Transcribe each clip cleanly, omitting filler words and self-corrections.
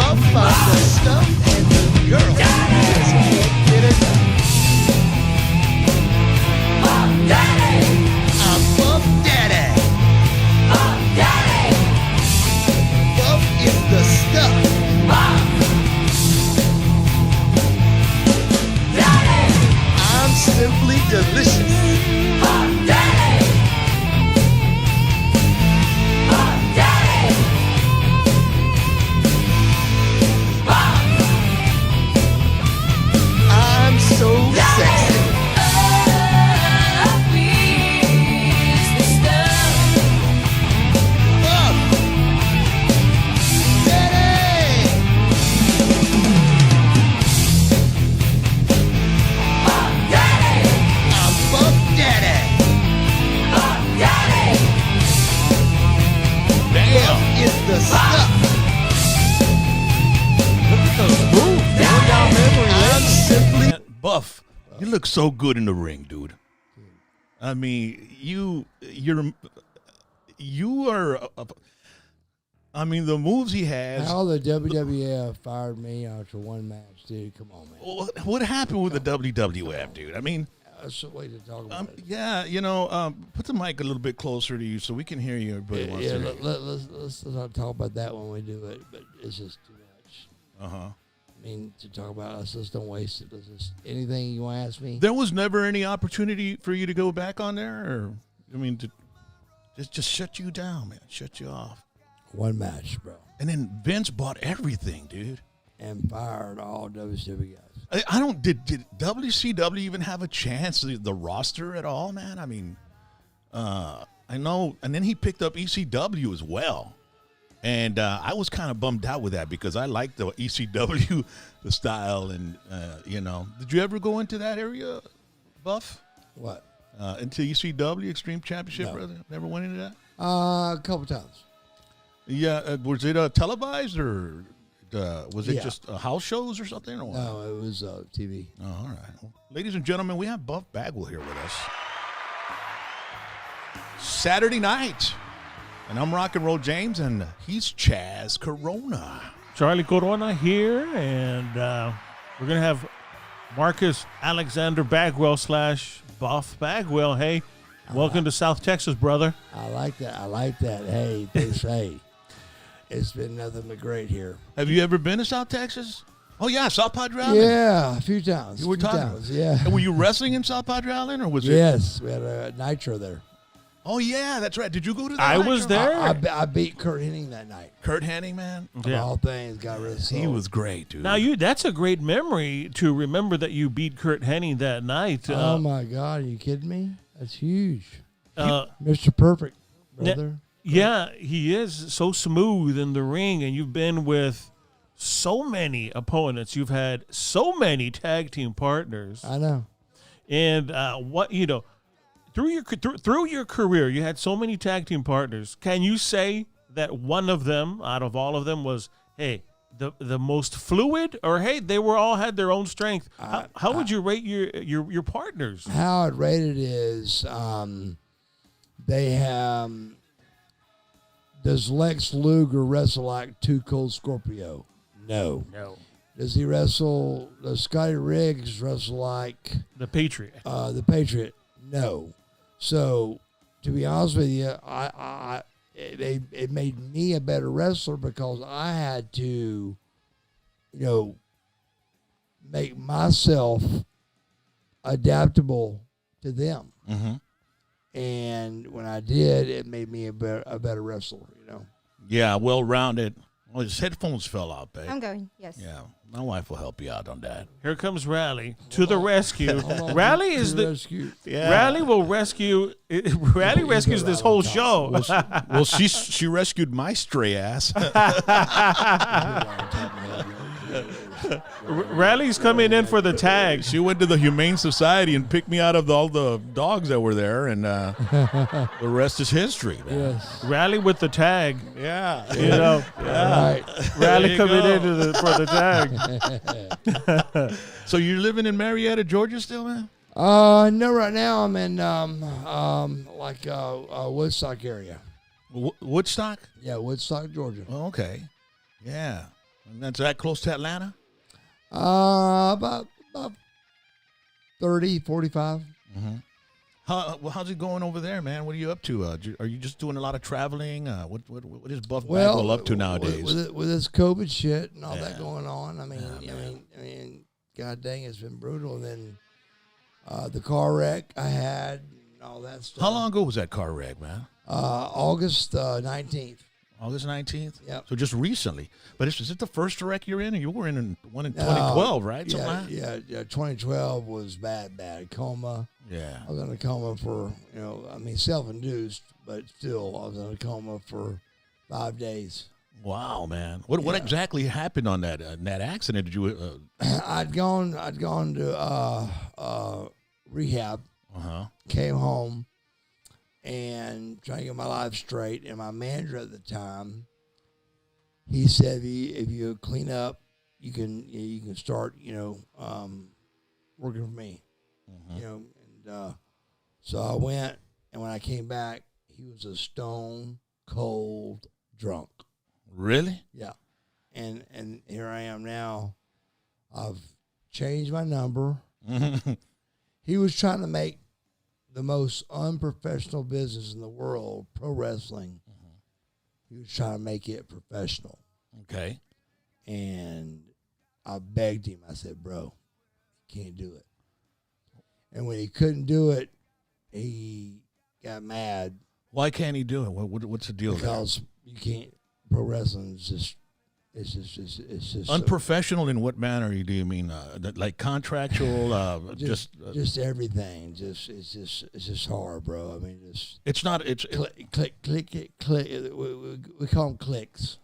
Buff found the stuff and the girl just can't get enough. Buff Daddy! I'm Buff Daddy. Buff Daddy! Buff is the stuff. Buff Daddy! I'm simply delicious. Buff Daddy! Buff Daddy! Buff! I'm so sexy. Buff is the stuff. Buff Daddy. Buff Daddy! I'm Buff Daddy. Buff Daddy! Buff is the stuff. Going down memory lane. I'm simply Buff, you look so good in the ring, dude. I mean, you are. I mean, the moves he has. How the WWF fired me after one match, dude. Come on, man. What happened with the WWF, dude? I mean, That's the way to talk about it. yeah, put the mic a little bit closer to you so we can hear you. Everybody wants Yeah, to hear you. let's not talk about that when we do it, but it's just too much. Uh-huh. I mean, to talk about, let's just don't waste it. Let's just, anything you want to ask me? There was never any opportunity for you to go back on there, or I mean, to just shut you down, man, shut you off. One match, bro. And then Vince bought everything, dude. And fired all WCW guys. I don't. Did WCW even have a chance? The roster at all, man? I mean, I know. And then he picked up ECW as well, and I was kind of bummed out with that because I liked the ECW, the style, and Did you ever go into that area, Buff? What? Into ECW Extreme Championship, No. brother? Never went into that. A couple times. Yeah, was it televised or was it Yeah. just house shows or something? Or what? No, it was TV. Oh, all right. Well, ladies and gentlemen, we have Buff Bagwell here with us. Saturday night. And I'm RocknRollJames, and he's Chaz Corona. Charlie Corona here, and we're going to have Marcus Alexander Bagwell / Buff Bagwell. Hey, welcome to South Texas, brother. I like that. Hey, it's been nothing but great here. Have you ever been to South Texas? Oh, yeah, South Padre Island. Yeah, a few times. You were talking. Yeah. And were you wrestling in South Padre Island, or was it? Yes, we had a nitro there. Oh, yeah, that's right. Did you go to that? I nitro? was there. I beat Kurt Hennig that night. Kurt Hennig, man. Of Yeah. all things, got rid of He was great, dude. Now, that's a great memory to remember that you beat Kurt Hennig that night. Oh my God, are you kidding me? That's huge. uh, Mr. Perfect, brother. Yeah, he is so smooth in the ring, and you've been with so many opponents. You've had so many tag team partners, I know. and through your career, you had so many tag team partners. Can you say that one of them, out of all of them, was the most fluid, or they were all had their own strength? How would you rate your partners? How it rated is they have. Does Lex Luger wrestle like Too Cold Scorpio? No. Does Scotty Riggs wrestle like The Patriot. the Patriot? No. So, to be honest with you, it made me a better wrestler because I had to, make myself adaptable to them. Mm-hmm. And when I did, it made me a better wrestler, Yeah, well-rounded. Well, his headphones fell out, babe. I'm going, yes. Yeah, my wife will help you out on that. Here comes Rally to the rescue. Rally is the rescue. Rally will rescue. Rally rescues this whole show. Well, she rescued my stray ass. Rally's coming in for the tag. She went to the Humane Society and picked me out of all the dogs that were there, and the rest is history, man. Yes. Rally with the tag. Yeah. Yeah. Right. Rally you coming go. in for the tag. So you're living in Marietta, Georgia still, man? No, right now I'm in Woodstock area. Woodstock? Yeah, Woodstock, Georgia. Oh, okay. Yeah. And that's that close to Atlanta? About 30, 45. How's it going over there, man? What are you up to? Are you just doing a lot of traveling? What is Buff Well, Bagwell up to nowadays? With this COVID shit and all Yeah. that going on, I mean, God dang, it's been brutal. And then the car wreck I had and all that stuff. How long ago was that car wreck, man? August 19th. August 19th? Yep. So just recently. But is it the first wreck you're in? Or you were in one in 2012, right? Something like that? Yeah. 2012 was bad. Coma. Yeah. I was in a coma for, self-induced, but still, I was in a coma for 5 days. Wow, man. What exactly happened on that accident? Did you? I'd gone to rehab, came home, and trying to get my life straight. And my manager at the time, he said, if you clean up, you can start, working for me, And so I went, and when I came back, he was a stone cold drunk. Really? Yeah. And here I am now. I've changed my number. He was trying to make the most unprofessional business in the world, pro wrestling. He was trying to make it professional. Okay. And I begged him. I said, bro, you can't do it. And when he couldn't do it, he got mad. Why can't he do it? What's the deal? Because you can't. Pro wrestling is just, it's just unprofessional. In what manner do you mean? Like contractual? just everything. It's just hard, bro. I mean, it's not. Click. We call them clicks.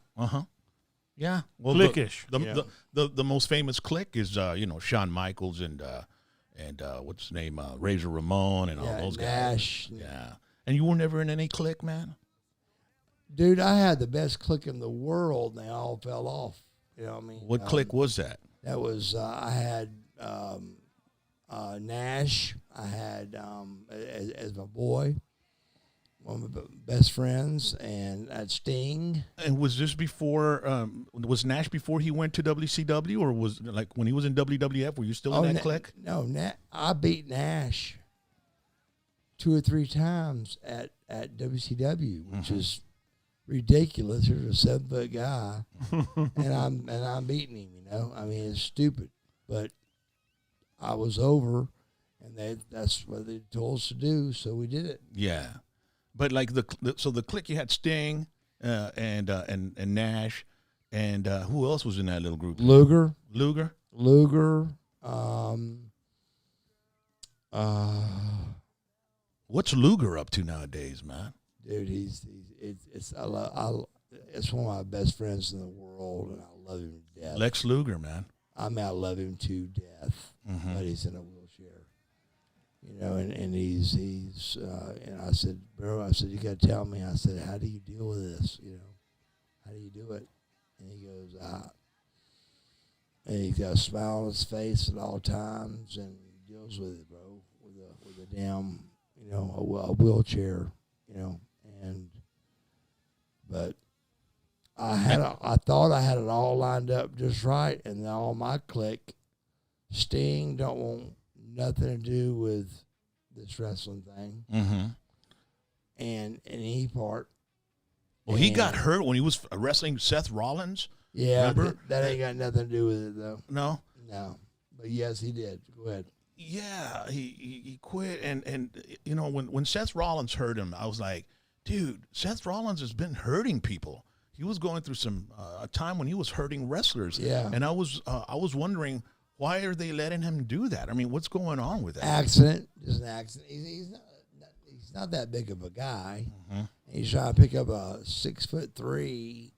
Yeah. Well, Clickish. The most famous click is Shawn Michaels and what's his name, Razor Ramon and all those Nash. guys. Yeah. And you were never in any click, man? Dude, I had the best click in the world, and they all fell off. You know what I mean? What click was that? That was, I had Nash. I had, as my boy, one of my best friends, and I had Sting. And was this before, was Nash before he went to WCW, or was like when he was in WWF, were you still in that click? No, I beat Nash 2 or 3 times at WCW, which is ridiculous. There's a 7-foot guy, and I'm beating him. I mean, it's stupid, but I was over, and that's what they told us to do, so we did it. Yeah, but like so the clique, you had Sting and Nash, and who else was in that little group? Luger. What's Luger up to nowadays, man? Dude, it's one of my best friends in the world, and I love him to death. Lex Luger, man. I love him to death, but he's in a wheelchair, and he's and I said, bro, you got to tell me. I said, how do you deal with this? How do you do it? And he goes, and he's got a smile on his face at all times, and he deals with it, bro, with a damn, a wheelchair, but I thought I had it all lined up just right, and then all my clique, Sting don't want nothing to do with this wrestling thing, and any part. Well, he got hurt when he was wrestling Seth Rollins. Yeah, remember? That ain't got nothing to do with it, though. No, but yes, he did. Go ahead. Yeah, he quit, and when Seth Rollins hurt him, I was like, dude, Seth Rollins has been hurting people. He was going through a time when he was hurting wrestlers. Yeah, and I was wondering, why are they letting him do that? I mean, what's going on with that? Accident, just an accident. He's not that big of a guy. He's trying to pick up a 6'3",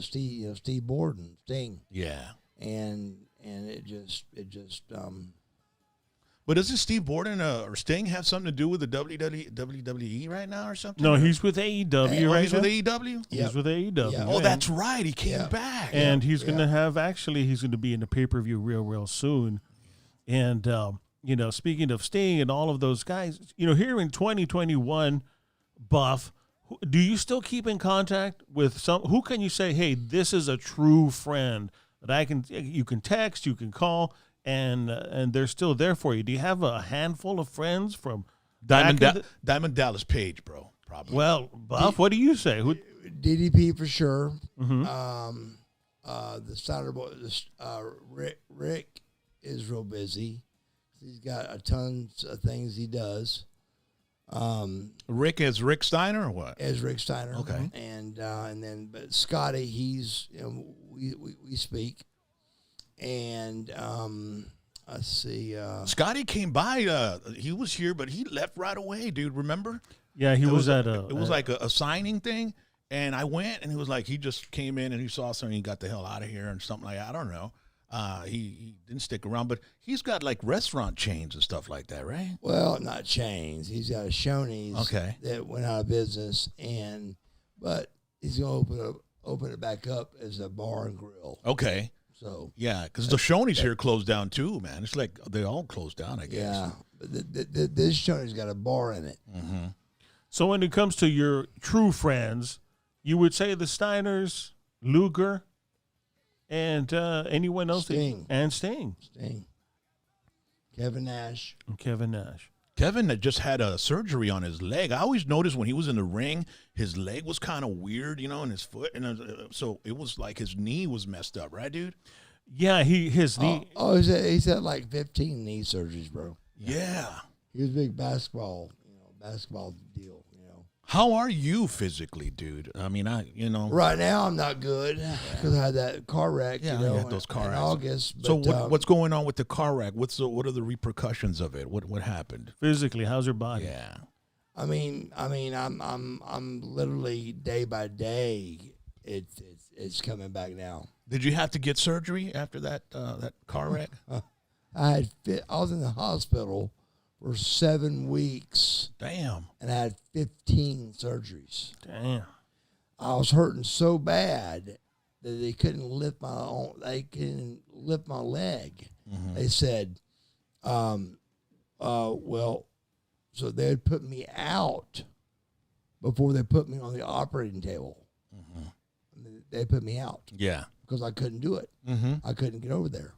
Steve Borden, Sting. Yeah, and it just. But doesn't Steve Borden or Sting have something to do with the WWE right now or something? No, he's with AEW right he's now. with AEW? He's with AEW. Yeah. Oh, that's right. He came back. And he's going to he's going to be in the pay-per-view real soon. And, speaking of Sting and all of those guys, here in 2021, Buff, Do you still keep in contact with some? Who can you say, hey, this is a true friend that you can text, you can call, and they're still there for you? Do you have a handful of friends from Diamond Dallas Page, bro? Probably. Well, Buff, what do you say? Who? DDP for sure. Mm-hmm. The Steiner boy, Rick is real busy. He's got a tons of things he does. Rick is Rick Steiner or what? As Rick Steiner. Okay. And then but Scotty, he's we speak. And let's see. Scotty came by. He was here, but he left right away, dude. Remember? Yeah, he was at a. It was like a signing thing, and I went, and he was like, he just came in and he saw something, he got the hell out of here, and something like that. I don't know. He didn't stick around, but he's got like restaurant chains and stuff like that, right? Well, not chains. He's got a Shoney's that went out of business, but he's gonna open it back up as a bar and grill. Okay. So yeah, because the Shoney's here closed down too, man. It's like they all closed down, I guess. Yeah, but this Shoney's got a bar in it. Mm-hmm. So when it comes to your true friends, you would say the Steiners, Luger, and anyone else? Sting. Sting. Kevin Nash. And Kevin Nash. Kevin had just had a surgery on his leg. I always noticed when he was in the ring, his leg was kind of weird, and his foot. And so it was like his knee was messed up, right, dude? Yeah, his knee. He's had like 15 knee surgeries, bro. Yeah. He was a big basketball deal. How are you physically, dude? I mean, Right now, I'm not good because I had that car wreck. Yeah, you had those car in wrecks. August. But, So what's going on with the car wreck? What are the repercussions of it? What happened? Physically, how's your body? Yeah. I mean, I'm literally day by day. It's coming back now. Did you have to get surgery after that car wreck? I was in the hospital for 7 weeks. Damn. And I had 15 surgeries. Damn. I was hurting so bad that they couldn't lift my leg. Mm-hmm. They said, well, so they'd put me out before they put me on the operating table. Mm-hmm. They put me out. Yeah. Because I couldn't do it. Mm-hmm. I couldn't get over there.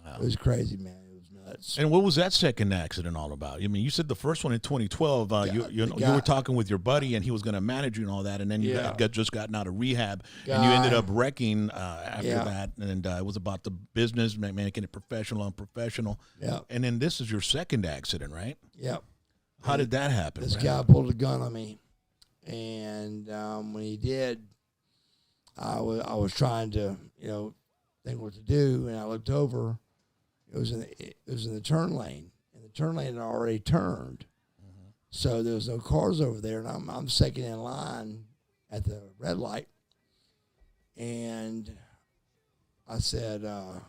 Wow. It was crazy, man. Nuts. And what was that second accident all about? I mean, you said the first one in 2012. You were talking with your buddy, and he was going to manage you and all that, and then you just gotten out of rehab, and you ended up wrecking after that. And it was about the business, making it professional, unprofessional. Yeah. And then this is your second accident, right? Yep. How did that happen? This guy pulled a gun on me, and when he did, I was trying to think what to do, and I looked over. It was in the turn lane, and the turn lane had already turned, so there was no cars over there, and I'm second in line at the red light, and I said, I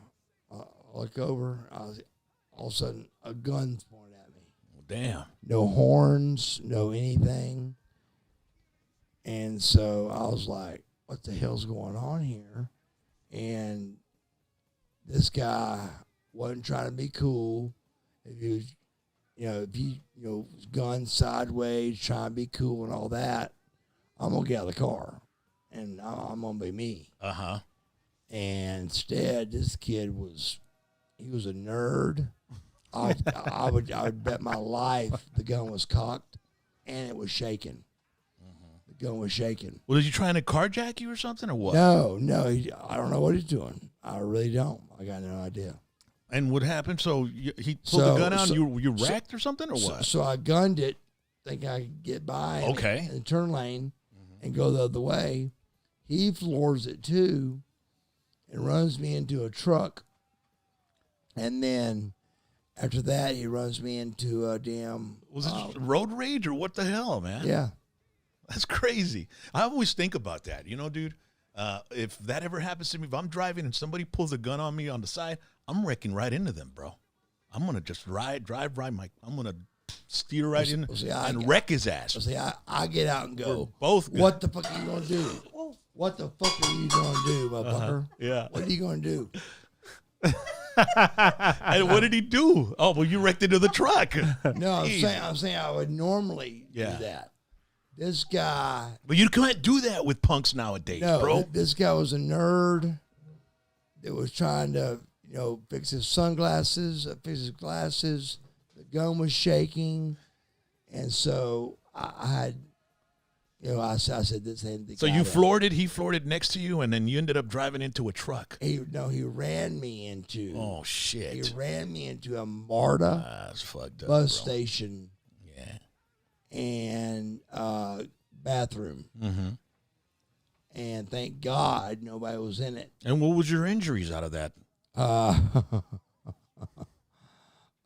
look over, all of a sudden a gun's pointed at me. Damn. No horns, no anything, and so I was like, what the hell's going on here? And this guy wasn't trying to be cool. If he was gone sideways, trying to be cool and all that, I'm gonna get out of the car, and I'm gonna be me. Uh-huh. And instead, this kid was a nerd. I would bet my life the gun was cocked, and it was shaking. The gun was shaking. Well, is he trying to carjack you or something, or what? No, I don't know what he's doing. I really don't. I got no idea. And what happened? So he pulled the gun out, and you wrecked or something, or what? So I gunned it, thinking I could get by in the turn lane and go the other way. He floors it too and runs me into a truck. And then after that, he runs me into a damn... Was it road rage or what the hell, man? Yeah. That's crazy. I always think about that, dude. If that ever happens to me, if I'm driving and somebody pulls a gun on me on the side, I'm wrecking right into them, bro. I'm going to just drive right. I'm going to steer right in and wreck his ass. See, I get out and go, both. What the fuck are you going to do? What the fuck are you going to do, motherfucker? Yeah. What are you going to do? And what did he do? Oh, well, you wrecked into the truck. No, I'm saying I would normally do that. This guy, But you can't do that with punks nowadays, no, bro. this guy was a nerd that was trying to, fix his sunglasses, fix his glasses. The gun was shaking. And so I had, I said, this ain't the So guy you that- floored it, he floored it next to you, and then you ended up driving into a truck. He ran me into. Oh, He shit. ran me into a MARTA That's fucked up, bus bro. station Yeah. and bathroom. Mm-hmm. And thank God nobody was in it. And what was your injuries out of that?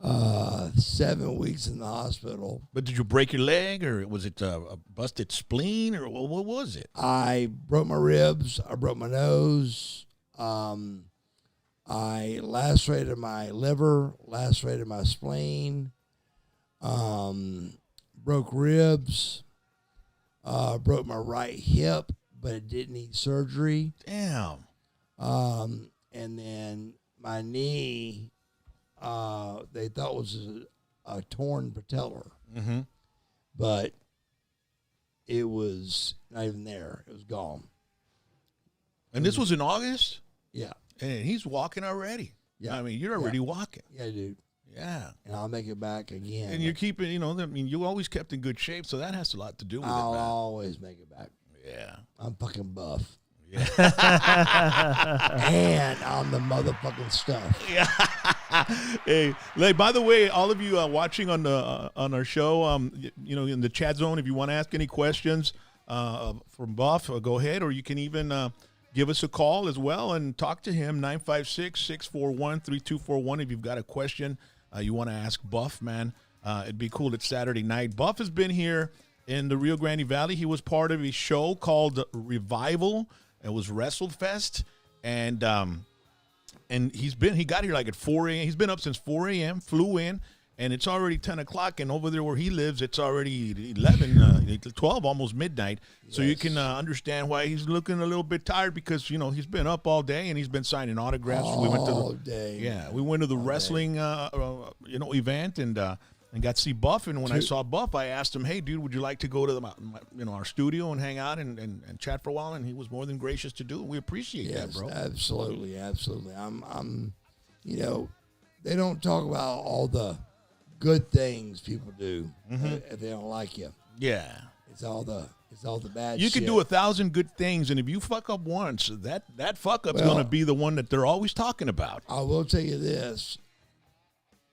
7 weeks in the hospital. But did you break your leg, or was it a busted spleen, or what was it? I broke my ribs. I broke my nose. I lacerated my liver, lacerated my spleen, broke ribs, broke my right hip, but it didn't need surgery. Damn. And then my knee, they thought was a torn patellar, Mm-hmm. but it was not even there. It was gone. And this was in August, Yeah. and he's walking already. Yeah. I mean, you're already walking. Yeah, dude. Yeah. And I'll make it back again. And you're keeping, you always kept in good shape, so that has a lot to do with I'll it, man. always make it back. Yeah. I'm fucking buff. Yeah. And I'm the motherfucking stuff. Hey, by the way, all of you watching on our show, in the chat zone, if you want to ask any questions from Buff, go ahead, or you can even give us a call as well and talk to him, 956-641-3241. If you've got a question you want to ask Buff, man, it'd be cool. It's Saturday night. Buff has been here in the Rio Grande Valley. He was part of a show called Revival. It was WrestleFest, and he got here like at 4 a.m. He's been up since 4 a.m., flew in, and it's already 10 o'clock, and over there where he lives, it's already 12, almost midnight. So you can understand why he's looking a little bit tired because, he's been up all day, and he's been signing autographs. All day. Yeah, we went to the wrestling, event, and got to see Buff. And when I saw Buff, I asked him, "Hey, dude, would you like to go to our studio and hang out and chat for a while?" And he was more than gracious to do it. We appreciate that, Yes, bro. absolutely. I'm they don't talk about all the good things people do if they don't like you. Yeah, It's all the bad you shit. can do 1,000 good things, and if you fuck up once, that fuck up's Well, going to be the one that they're always talking about. I will tell you this.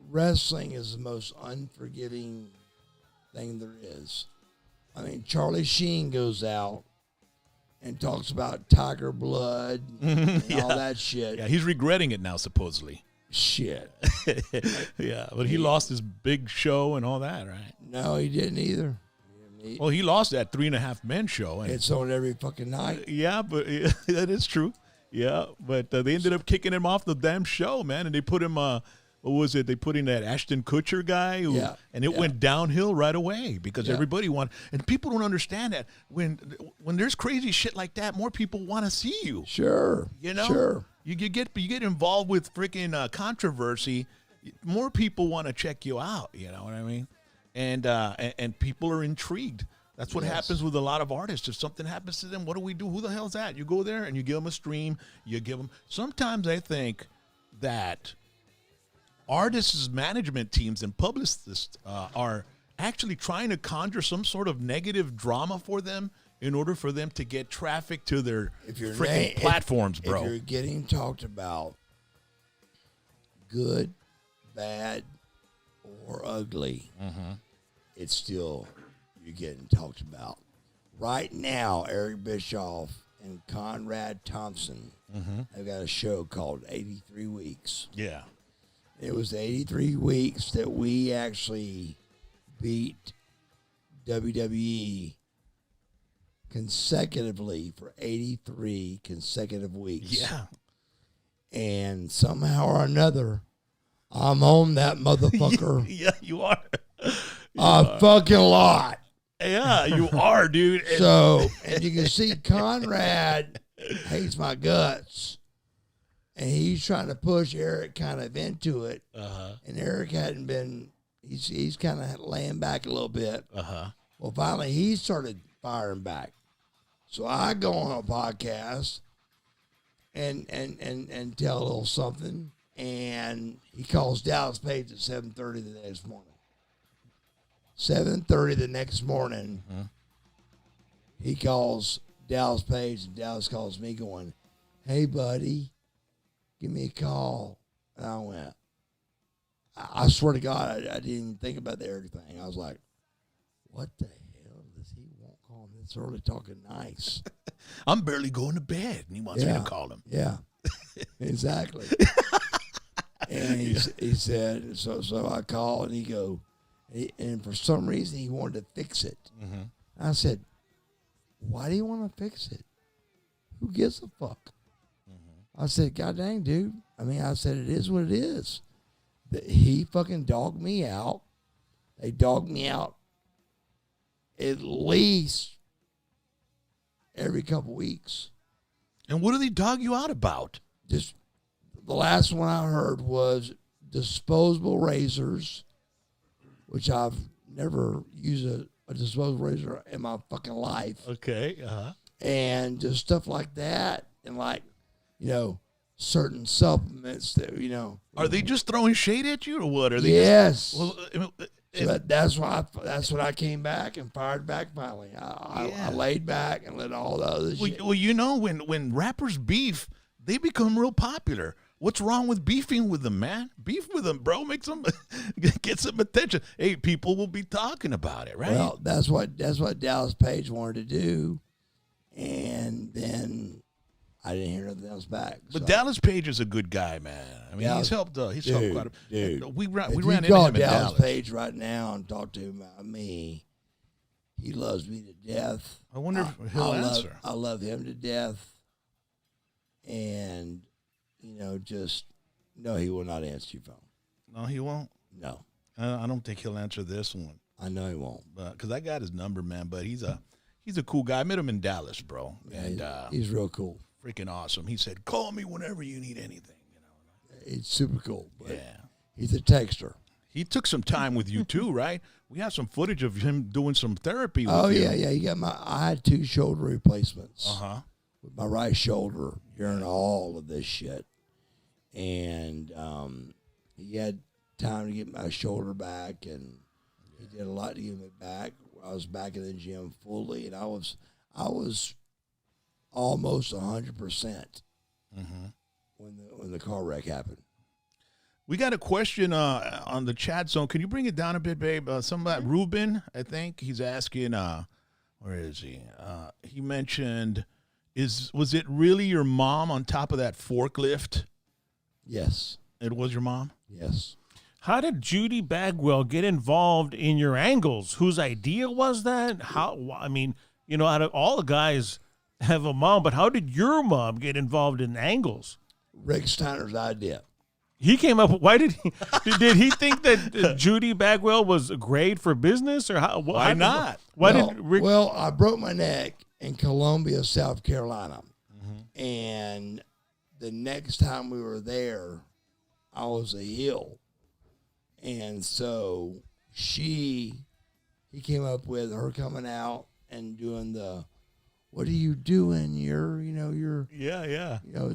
Wrestling is the most unforgiving thing there is. I mean, Charlie Sheen goes out and talks about tiger blood and all that shit. Yeah, he's regretting it now, supposedly. Shit. Yeah, but he lost his big show and all that, right? No, he didn't either. Well, he lost that 3.5 Men show. And It's on every fucking night. yeah, but that is true. Yeah, but they ended up kicking him off the damn show, man, and they put him. What was it? They put in that Ashton Kutcher guy, and it went downhill right away because everybody wanted. And people don't understand that when there's crazy shit like that, more people want to see you. Sure. Sure. You get involved with freaking controversy, more people want to check you out. You know what I mean? And people are intrigued. That's what happens with a lot of artists. If something happens to them, what do we do? Who the hell's that? You go there and you give them a stream. You give them. Sometimes I think that artists' management teams and publicists are actually trying to conjure some sort of negative drama for them in order for them to get traffic to their freaking platforms, bro. If you're getting talked about, good, bad, or ugly, it's still you're getting talked about. Right now, Eric Bischoff and Conrad Thompson have got a show called 83 Weeks. Yeah. It was 83 weeks that we actually beat WWE consecutively for 83 consecutive weeks. Yeah. And somehow or another, I'm on that motherfucker Yeah, you are. a fucking lot. Yeah, you are, dude. So, and you can see Conrad hates my guts. And he's trying to push Eric kind of into it. And Eric hadn't been, he's kind of laying back a little bit. Well, finally he started fire him back. So I go on a podcast and tell a little something, and he calls Dallas Page at 7:30 the next morning. 7:30 the next morning, he calls Dallas Page, and Dallas calls me going, "Hey, buddy, give me a call." And I went, I swear to God, I didn't even think about the Eric thing. I was like, what the hell does he want calling this early talking nice? I'm barely going to bed, and he wants me to call him. Yeah, exactly. And he said, so I called, and he go, and for some reason he wanted to fix it. I said, why do you want to fix it? Who gives a fuck? I said, God dang, dude. I mean, I said, it is what it is. He fucking dogged me out. They dogged me out at least every couple weeks. And what do they dog you out about? Just the last one I heard was disposable razors, which I've never used a disposable razor in my fucking life. Okay. And just stuff like that. And like, certain supplements that, Are they just throwing shade at you, or what? Are they? Yes. Well, So that's when I came back and fired back finally. I laid back and let all the other shit. Well, when rappers beef, they become real popular. What's wrong with beefing with them, man? Beef with them, bro. Make some, get some attention. Hey, people will be talking about it, right? Well, that's what Dallas Page wanted to do, and then I didn't hear nothing else back. But so. Dallas Page is a good guy, man. I mean, Dallas, he's helped quite a dude. We ran If into you him call in Dallas Dallas. Page right now and talk to him about me, he loves me to death. I wonder if he'll answer. I love him to death, and no, he will not answer your phone. No, he won't. No, I don't think he'll answer this one. I know he won't. Because I got his number, man. But he's a cool guy. I met him in Dallas, bro. Yeah, And he's real cool. freaking awesome. He said, "Call me whenever you need anything." He's super cool. But Yeah. he's a texter. He took some time with you too, right? We have some footage of him doing some therapy. Oh with you. yeah. He got I had 2 shoulder replacements with my right shoulder during all of this shit, and he had time to get my shoulder back, and he did a lot to get me back. I was back in the gym fully, and I was almost 100% when the car wreck happened. We got a question on the chat zone. Can you bring it down a bit, babe? Somebody, Ruben, I think he's asking. Where is he? He mentioned, was it really your mom on top of that forklift? Yes. It was your mom? Yes. How did Judy Bagwell get involved in your angles? Whose idea was that? I mean, out of all the guys have a mom, but how did your mom get involved in angles? Rick Steiner's idea. He came up. Why did he? Did he think that Judy Bagwell was great for business, or how? Why not? Why did Rick? Well, I broke my neck in Columbia, South Carolina, and the next time we were there, I was a heel, and so he came up with her coming out and doing the, what are you doing? You're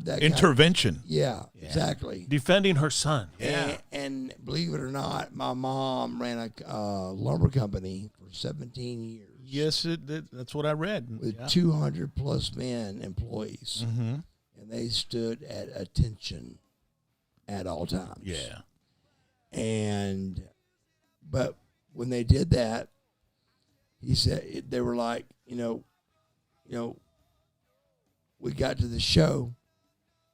that Intervention. yeah, exactly. Defending her son. Yeah. And believe it or not, my mom ran a lumber company for 17 years. Yes, that's what I read. With 200 plus men, employees. And they stood at attention at all times. Yeah. But when they did that, he said, they were like, we got to the show,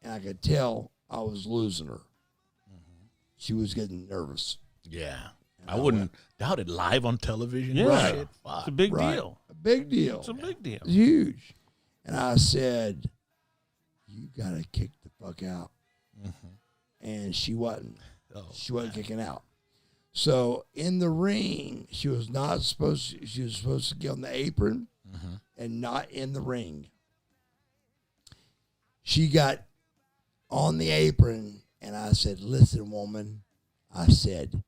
and I could tell I was losing her. She was getting nervous. Yeah. I wouldn't doubt it live on television. Yeah. Right. It's a big deal. A big deal. It's a big deal. It's huge. And I said, you got to kick the fuck out. And she wasn't. She wasn't kicking out. So in the ring, she was supposed to get on the apron and not in the ring. She got on the apron, and I said, listen, woman, I said,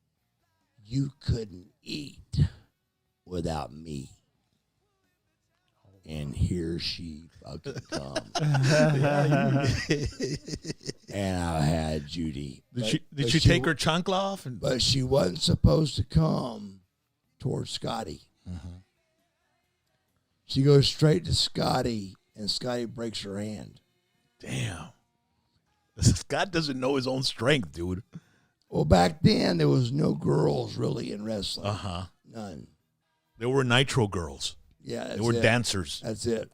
you couldn't eat without me. and here she fucking comes. And I had Judy. Did she take her chancla off? But she wasn't supposed to come towards Scotty. She goes straight to Scotty, and Scotty breaks her hand. Damn. Scott doesn't know his own strength, dude. Well, back then, there was no girls really in wrestling. None. There were Nitro girls. Yeah, that's They were it. dancers. That's it.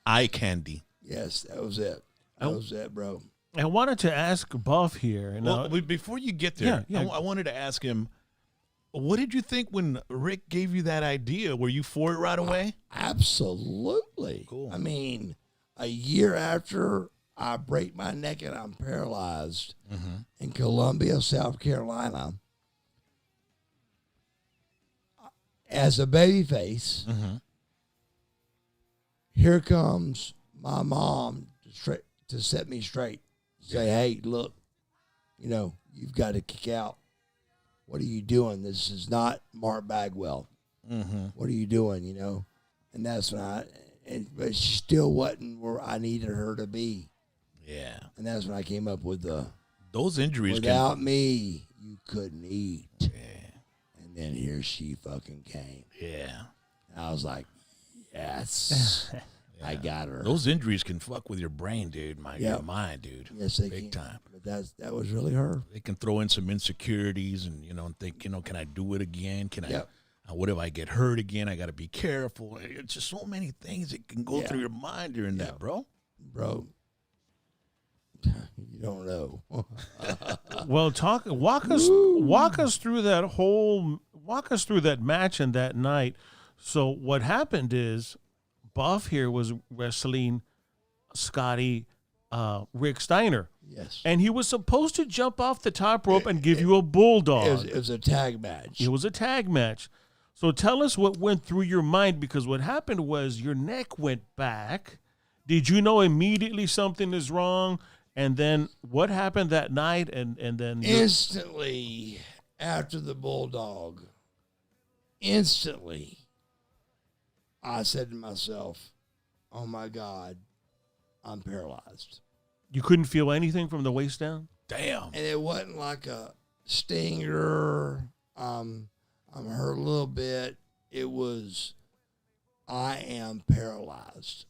Eye candy. Yes, that was it. That was it, bro. I wanted to ask Buff here. And Well, before you get there, Yeah. I wanted to ask him, what did you think when Rick gave you that idea? Were you for it right away? Absolutely. Cool. I mean, a year after I break my neck and I'm paralyzed in Columbia, South Carolina, as a babyface, here comes my mom to set me straight. Say, hey, look, you've got to kick out. What are you doing? This is not Mark Bagwell. What are you doing, And that's when but she still wasn't where I needed her to be. Yeah. And that's when I came up with Those injuries without me, you couldn't eat. Yeah. And then here she fucking came. Yeah. And I was like, yes, I got her. Those injuries can fuck with your brain, dude. Yeah. Your mind, dude. Yes, they Big can. time. But that was really her. They can throw in some insecurities and, and think, can I do it again? Can Yep. what if I get hurt again? I got to be careful. It's just so many things that can go through your mind during that, bro. Bro, you don't know. Well, walk us through that match and that night. So what happened is Buff here was wrestling Scotty Rick Steiner. Yes. And he was supposed to jump off the top rope and give you a bulldog. It was a tag match. It was a tag match. So tell us what went through your mind, because what happened was your neck went back. Did you know immediately something is wrong? And then what happened that night? And then Instantly after the bulldog, I said to myself, oh my God, I'm paralyzed. you couldn't feel anything from the waist down? Damn. And it wasn't like a stinger. I'm hurt a little bit. It was, I am paralyzed.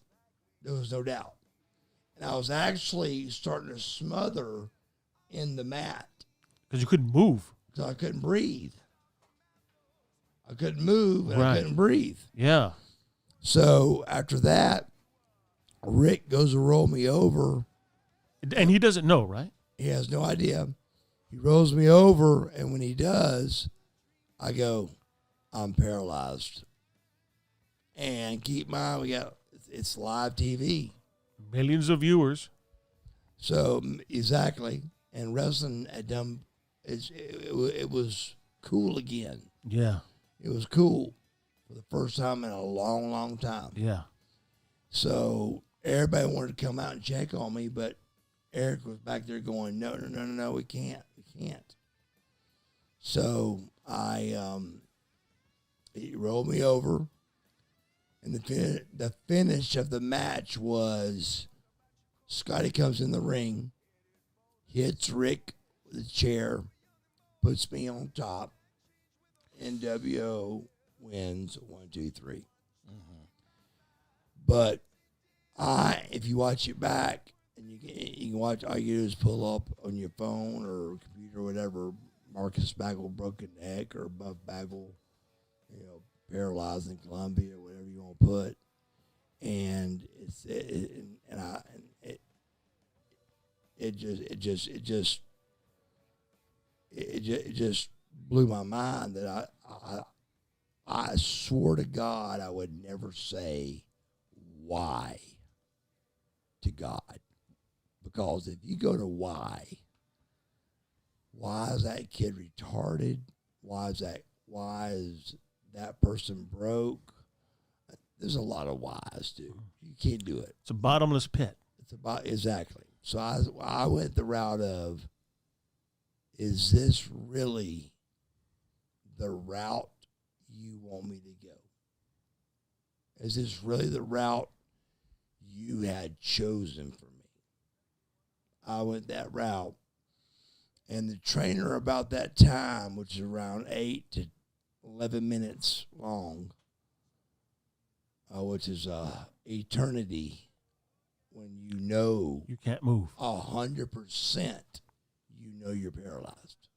There was no doubt. And I was actually starting to smother in the mat Because you couldn't move. because I couldn't breathe. I couldn't move and I Right. couldn't breathe. Yeah. So after that, Rick goes to roll me over. And he doesn't know, right? He has no idea. He rolls me over, and when he does, I go, I'm paralyzed. And keep in mind, it's live TV. Millions of viewers. So exactly, and wrestling had done. It was cool again. Yeah. It was cool for the first time in a long, long time. Yeah. So everybody wanted to come out and check on me, but Eric was back there going, no, we can't. So he rolled me over, and the finish of the match was Scotty comes in the ring, hits Rick with a chair, puts me on top. NWO wins 1, 2, 3. But if you watch it back, and you can watch, all you do is pull up on your phone or computer or whatever, Marcus Bagwell broken neck or Buff Bagwell, paralyzed in Columbia or whatever you want to put, and it just blew my mind that I swore to God I would never say why to God. Because if you go to why is that kid retarded? Why is that person broke? There's a lot of whys, dude. You can't do it. It's a bottomless pit. It's about exactly. So I went the route of, is this really the route you want me to go? Is this really the route you had chosen for me? I went that route. And the trainer about that time, which is around 8 to 11 minutes long, which is eternity, when you know You can't move. 100%, you know you're paralyzed.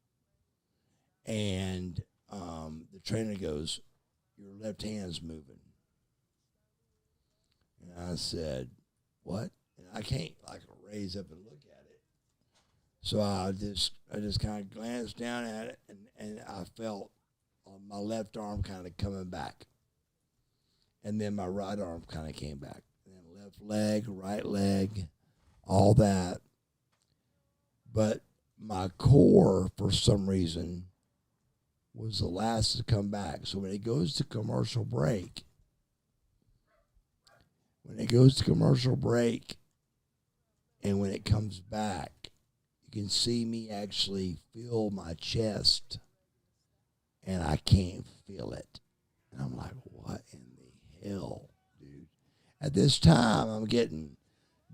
And the trainer goes, your left hand's moving. And I said, what? And I can't like raise up and look at it. So I just kind of glanced down at it, and I felt my left arm kind of coming back. And then my right arm kind of came back. And then left leg, right leg, all that. But my core, for some reason, was the last to come back. So when it goes to commercial break, and when it comes back, you can see me actually feel my chest, and I can't feel it. And I'm like, what in the hell, dude? At this time, I'm getting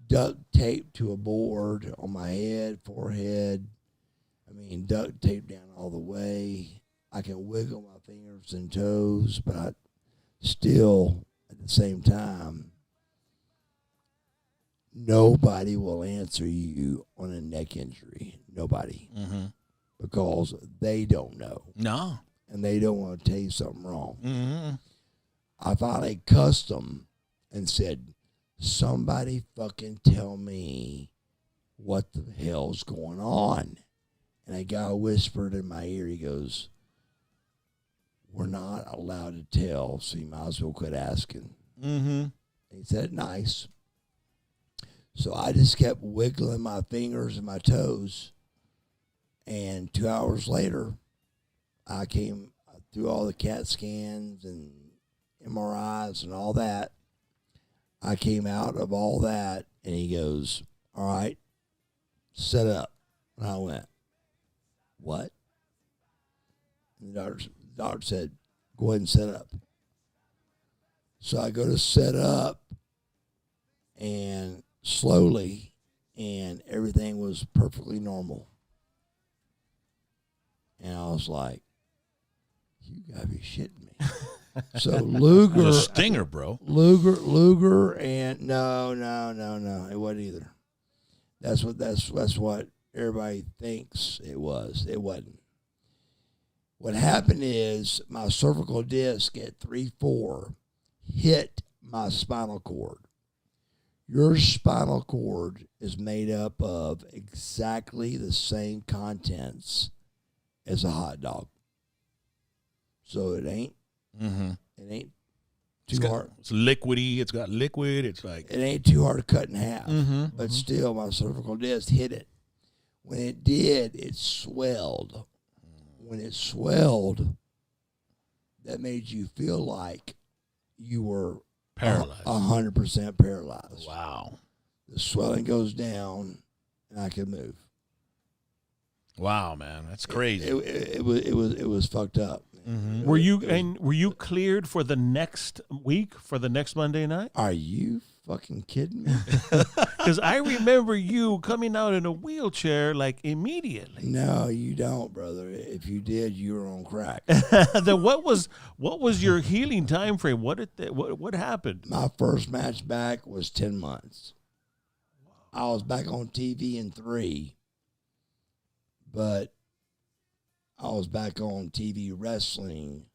duct taped to a board on my head, forehead. Duct tape down all the way. I can wiggle my fingers and toes, but I still, at the same time, nobody will answer you on a neck injury. Nobody. Mm-hmm. Because they don't know. No. And they don't want to tell you something wrong. Mm-hmm. I finally cussed them and said, somebody fucking tell me what the hell's going on. And a guy whispered in my ear, he goes, we're not allowed to tell, so you might as well quit asking. Mm-hmm. He said, nice. So I just kept wiggling my fingers and my toes. And 2 hours later, I came through all the CAT scans and MRIs and all that. I came out of all that, and he goes, all right, set up. And I went, what? And the doctor said, go ahead and set up. So I go to set up, and slowly, and everything was perfectly normal. And I was like, you gotta be shitting me. So Luger, It was a stinger, bro. Luger, and no, it wasn't either. That's what everybody thinks it was. It wasn't. What happened is my cervical disc at 3-4 hit my spinal cord. Your spinal cord is made up of exactly the same contents as a hot dog. So it ain't too hard. It's liquidy. It's got liquid. It's like It ain't too hard to cut in half. Mm-hmm, But still, my cervical disc hit it. When it did, it swelled. When it swelled, that made you feel like you were paralyzed. 100% paralyzed. Wow. The swelling goes down, and I can move. Wow, man, that's crazy. It was fucked up. Mm-hmm. Were you cleared for the next week, for the next Monday night? Are you fucking kidding me? Because I remember you coming out in a wheelchair like immediately. No, you don't, brother. If you did, you were on crack. Then what was your healing time frame? What happened? My first match back was 10 months. I was back on TV in 3, but I was back on TV wrestling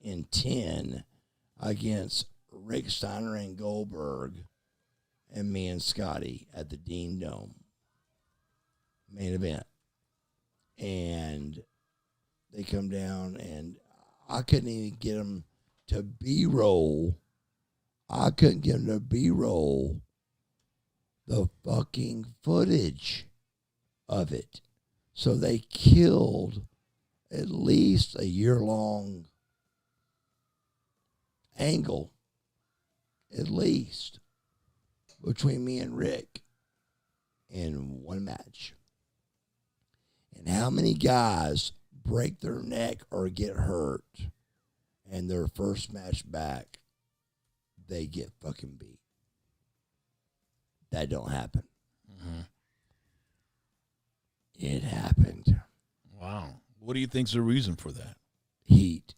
in 10 against Rick Steiner and Goldberg and me and Scotty at the Dean Dome main event. And they come down, and I couldn't even get them to B-roll. I couldn't get them to B-roll the fucking footage of it. So they killed at least a year-long angle, at least, between me and Rick in one match. And how many guys break their neck or get hurt and their first match back, they get fucking beat. That don't happen. It happened. Wow. What do you think's the reason for that? Heat.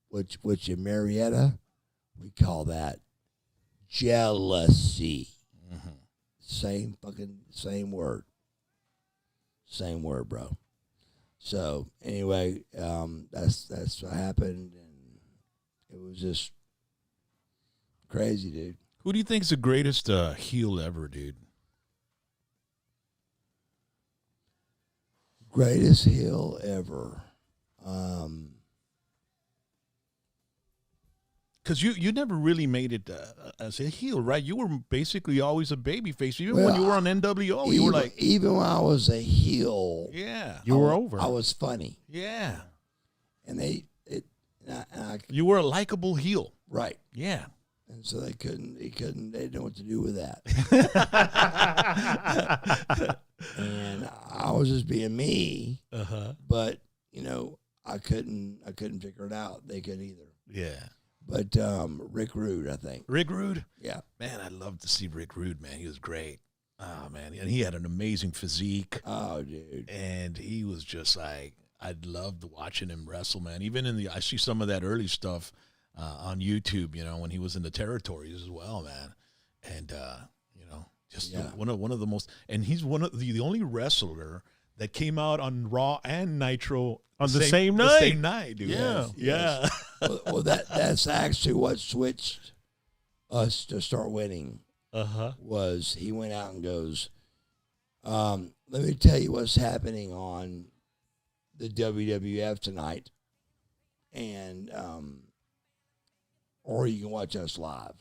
Which in Marietta, we call that jealousy. Same word. Same word, bro. So anyway, that's what happened, and it was just crazy, dude. Who do you think's the greatest heel ever, dude? Greatest heel ever. Because you never really made it as a heel, right? You were basically always a babyface. Even when you were on NWO, you were like... Even when I was a heel... Yeah. You were over. I was funny. Yeah. And You were a likable heel. right. Yeah. And so they didn't know what to do with that. And I was just being me. But, I couldn't figure it out. They couldn't either. Yeah. But Rick Rude, I think. Rick Rude? Yeah. Man, I'd love to see Rick Rude, man. He was great. Oh, man. And he had an amazing physique. Oh, dude. And he was just like, I'd loved watching him wrestle, man. Even I see some of that early stuff on YouTube, when he was in the territories as well, man. And, just one of the most, and he's one of the only wrestler that came out on Raw and Nitro on the same night. The same night, dude. Yeah. Yeah. well, that's actually what switched us to start winning. Was he went out and goes, let me tell you what's happening on the WWF tonight, and or you can watch us live.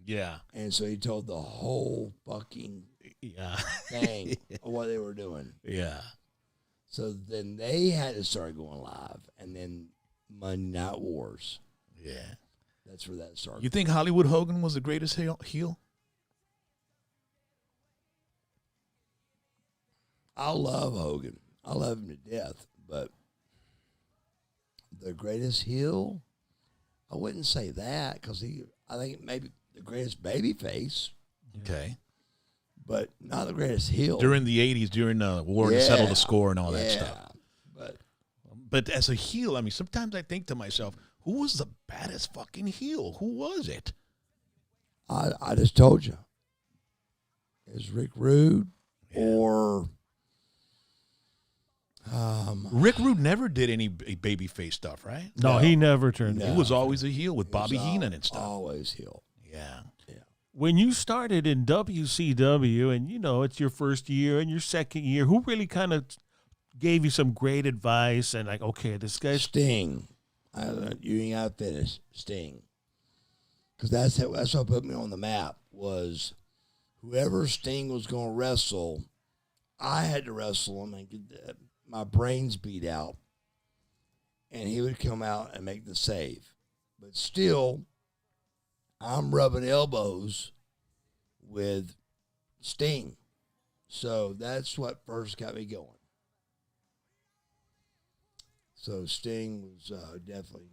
Yeah. And so he told the whole fucking thing of what they were doing. Yeah. So then they had to start going live, and then Monday Night Wars. Yeah. That's where that started. You think Hollywood Hogan was the greatest heel? I love Hogan. I love him to death, but the greatest heel, I wouldn't say that, because I think maybe the greatest baby face, Okay. but not the greatest heel. During the 80s, during the war to settle the score and all that stuff. But as a heel, I mean, sometimes I think to myself, who was the baddest fucking heel? Who was it? I just told you. It was Rick Rude or... Rick Rude never did any babyface stuff, right? No, he never turned. He was always a heel with Bobby Heenan and stuff. Always heel. Yeah. When you started in WCW, and it's your first year and your second year, who really kind of gave you some great advice and like, okay, this guy's Sting. You ain't got to finish. Sting. Because that's what put me on the map, was whoever Sting was going to wrestle, I had to wrestle him and get my brains beat out, and he would come out and make the save. But still, I'm rubbing elbows with Sting. So that's what first got me going. So Sting was definitely,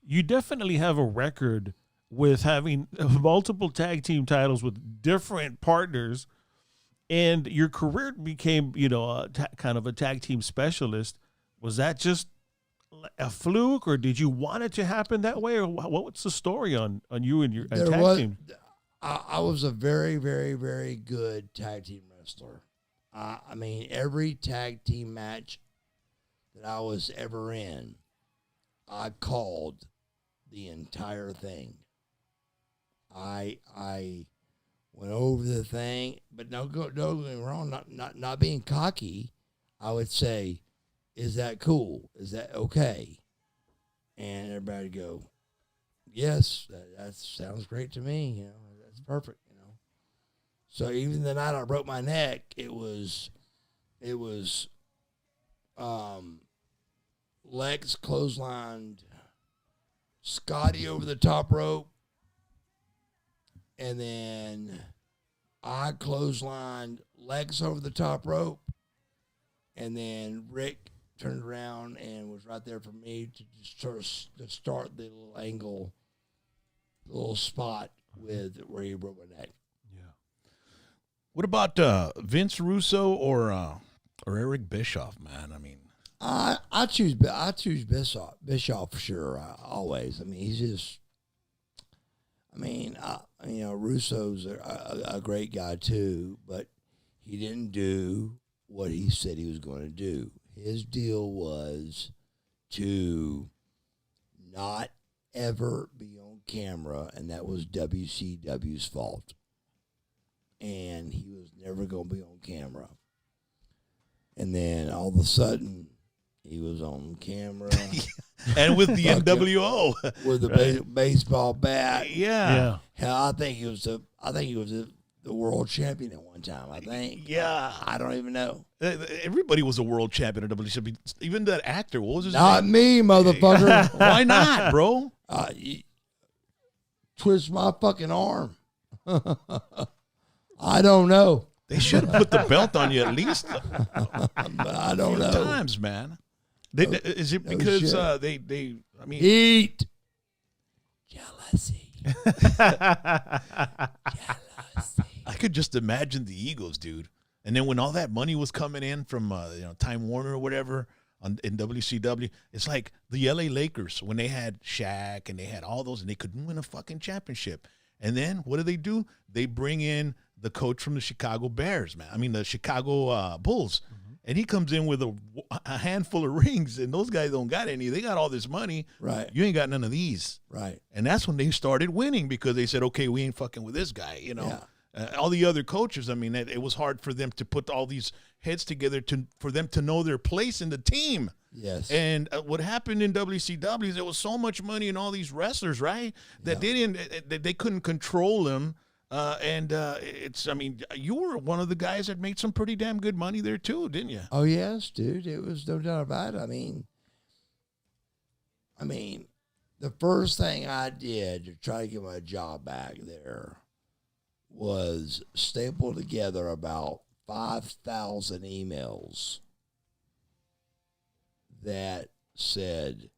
You definitely have a record with having multiple tag team titles with different partners, and your career became, kind of a tag team specialist. Was that just a fluke, or did you want it to happen that way, or what's the story on you and your tag team? I was a very, very, very good tag team wrestler. I mean, every tag team match that I was ever in, I called the entire thing. I went over the thing, but don't get me wrong, not being cocky. I would say, is that cool? Is that okay? And everybody would go, yes, that sounds great to me. That's perfect. So even the night I broke my neck, it was Lex clotheslined Scotty over the top rope, and then I clotheslined Lex over the top rope, and then Rick turned around and was right there for me to just sort of to start the little angle little spot with where he broke my neck. What about Vince Russo or Eric Bischoff, man? I mean, I choose Bischoff for sure. Always. I mean, he's just. I mean, Russo's a great guy too, but he didn't do what he said he was going to do. His deal was to not ever be on camera, and that was WCW's fault. And he was never going to be on camera. And then all of a sudden, he was on camera. and with the NWO. With the baseball bat. Yeah. Hell, I think he was the world champion at one time, I think. Yeah. I don't even know. Everybody was a world champion at WCW. Even that actor, what was his Not name? me, motherfucker. Why not, bro? Twist my fucking arm. I don't know. They should have put the belt on you at least But I don't know. times, man. Is it because they I mean, Heat. Jealousy. I could just imagine the Eagles, dude. And then when all that money was coming in from Time Warner or whatever in WCW, it's like the LA Lakers when they had Shaq and they had all those and they couldn't win a fucking championship. And then what do? They bring in the coach from the Chicago Bears, man. I mean the Chicago Bulls. And he comes in with a handful of rings, and those guys don't got any. They got all this money. Right. You ain't got none of these. Right. And that's when they started winning because they said, okay, we ain't fucking with this guy, Yeah. All the other coaches, I mean, it was hard for them to put all these heads together for them to know their place in the team. Yes. And what happened in WCW is there was so much money in all these wrestlers, right, that they couldn't control them. You were one of the guys that made some pretty damn good money there too, didn't you? Oh yes, dude. It was no doubt about it. I mean, the first thing I did to try to get my job back there was staple together about 5,000 emails that said,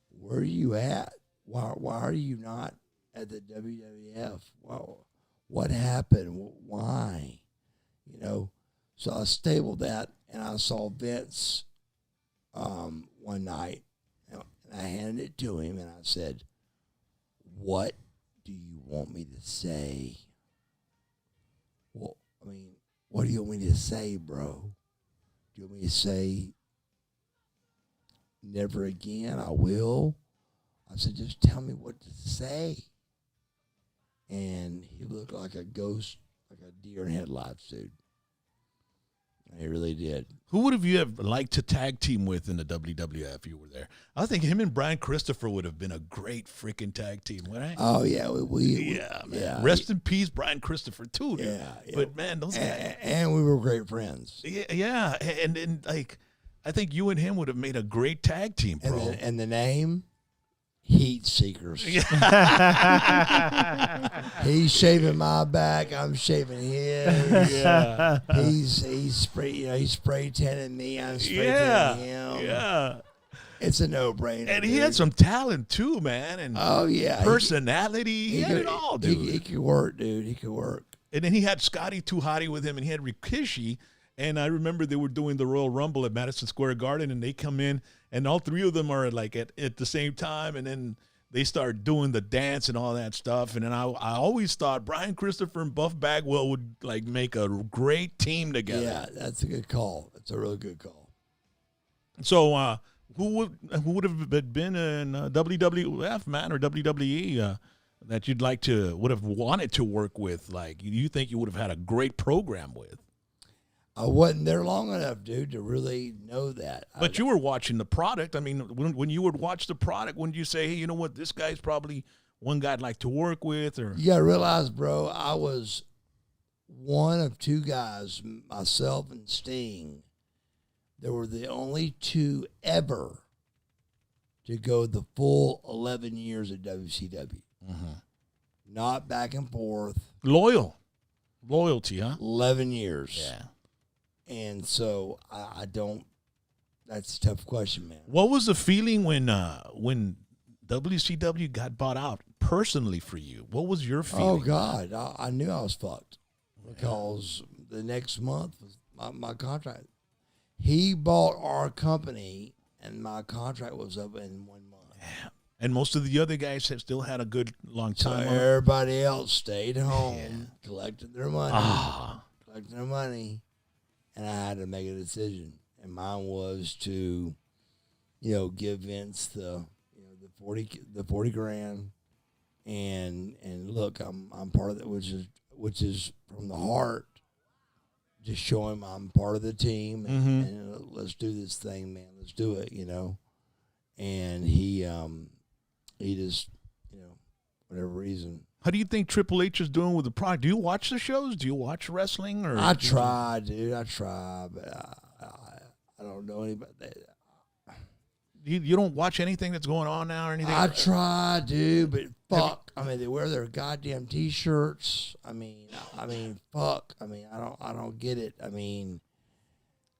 "Where are you at? Why are you not at the WWF? Well, what happened? Why?" So I stapled that, and I saw Vince one night, and I handed it to him, and I said, "What do you want me to say?" Well, I mean, what do you want me to say, bro? Do you want me to say, "Never again, I will"? I said, "Just tell me what to say." And he looked like a ghost, like a deer in headlights, dude. He really did. Who would have you have liked to tag team with in the WWF if you were there? I think him and Brian Christopher would have been a great freaking tag team, right? Oh, yeah. Man. Yeah. Rest in peace, Brian Christopher, too, dude. Yeah. But, man, those guys. And we were great friends. Yeah. And I think you and him would have made a great tag team, bro. And the name? Heat Seekers. He's shaving my back. I'm shaving his. Yeah. He's spray tanning me. I'm spray tanning him. Yeah. It's a no-brainer. And he had some talent, too, man. And oh, yeah. personality. He had it all, dude. He could work, dude. He could work. And then he had Scotty Too Hottie with him, and he had Rikishi. And I remember they were doing the Royal Rumble at Madison Square Garden, and they come in, and all three of them are like at the same time, and then they start doing the dance and all that stuff. And then I always thought Brian Christopher and Buff Bagwell would like make a great team together. Yeah, that's a good call. That's a really good call. So who would have been in WWF, man, or WWE that you'd would have wanted to work with? Like you think you would have had a great program with? I wasn't there long enough, dude, to really know that. But you were watching the product. I mean, when you would watch the product, wouldn't you say, hey, you know what, this guy's probably one guy I'd like to work with? Or you got to realize, bro, I was one of two guys, myself and Sting. They were the only two ever to go the full 11 years at WCW. Mm-hmm. Not back and forth. Loyalty, huh? 11 years. Yeah. And so I don't. That's a tough question, man. What was the feeling when WCW got bought out personally for you? What was your feeling? Oh God, I knew I was fucked because the next month was my contract. He bought our company, and my contract was up in 1 month. Yeah. And most of the other guys have still had a good long So time. everybody else stayed home, collected their money, Ah. and I had to make a decision. And mine was to, give Vince the 40 grand, and look, I'm part of that, which is from the heart. Just show him I'm part of the team, and let's do this thing, man. Let's do it, And he just, whatever reason. How do you think Triple H is doing with the product? Do you watch the shows? Do you watch wrestling? Or I try, dude. I try, but I don't know anybody. You don't watch anything that's going on now or anything? I try, dude, but fuck. I mean, they wear their goddamn T-shirts. I mean, fuck. I mean, I don't get it. I mean,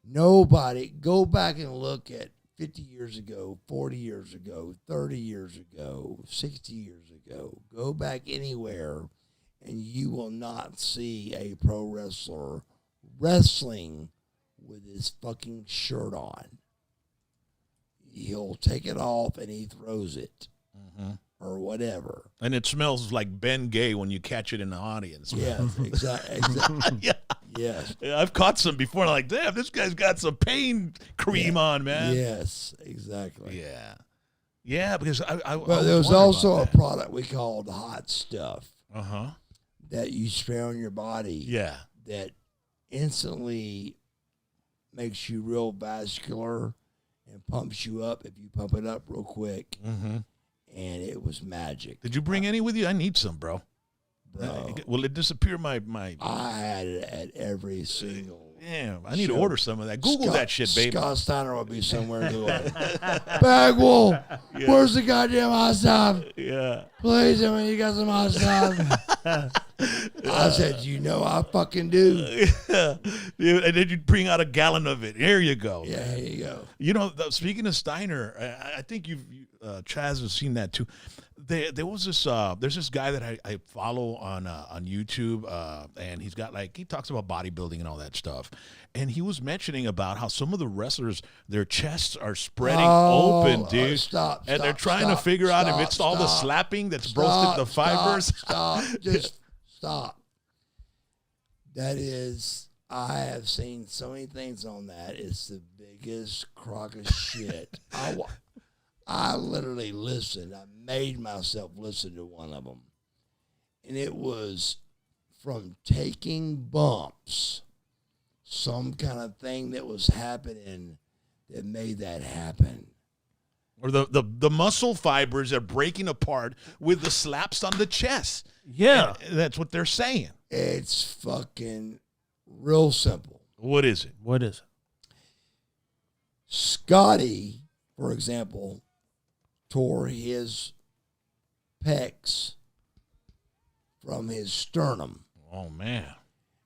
nobody. Go back and look at 50 years ago, 40 years ago, 30 years ago, 60 years ago. Go back anywhere, and you will not see a pro wrestler wrestling with his fucking shirt on. He'll take it off and he throws it, or whatever. And it smells like Ben Gay when you catch it in the audience. Yes, exactly. Yeah. Yes. Yeah, I've caught some before. Like, damn, this guy's got some pain cream on, man. Yes, exactly. Yeah. Yeah, because I But there was also a product we called Hot Stuff Uh-huh. that you spray on your body. Yeah. That instantly makes you real vascular and pumps you up if you pump it up real quick. Mm-hmm. And it was magic. Did you bring any with you? I need some, bro. Bro, Will it disappear my I had it at every single. Damn, I need to show. order some of that. Google that shit, baby. Scott Steiner will be somewhere going, Bagwell, where's the goddamn hot stuff? Yeah. Please, I mean, you got some hot stuff. I said, I fucking do. Dude, and then you bring out a gallon of it. Here you go. Yeah, here you go. Speaking of Steiner, I think Chaz has seen that too. There was this there's this guy that I follow on YouTube, and he talks about bodybuilding and all that stuff, and he was mentioning about how some of the wrestlers, their chests are spreading open, dude. Stop, and they're trying to figure out if it's all the slapping that's roasted the fibers. Just stop. That is, I have seen so many things on that. It's the biggest crock of shit. I literally listened. I made myself listen to one of them. And it was from taking bumps, some kind of thing that was happening that made that happen. Or the muscle fibers are breaking apart with the slaps on the chest. Yeah. And that's what they're saying. It's fucking real simple. What is it? What is it? Scotty, for example, tore his pecs from his sternum. Oh, man.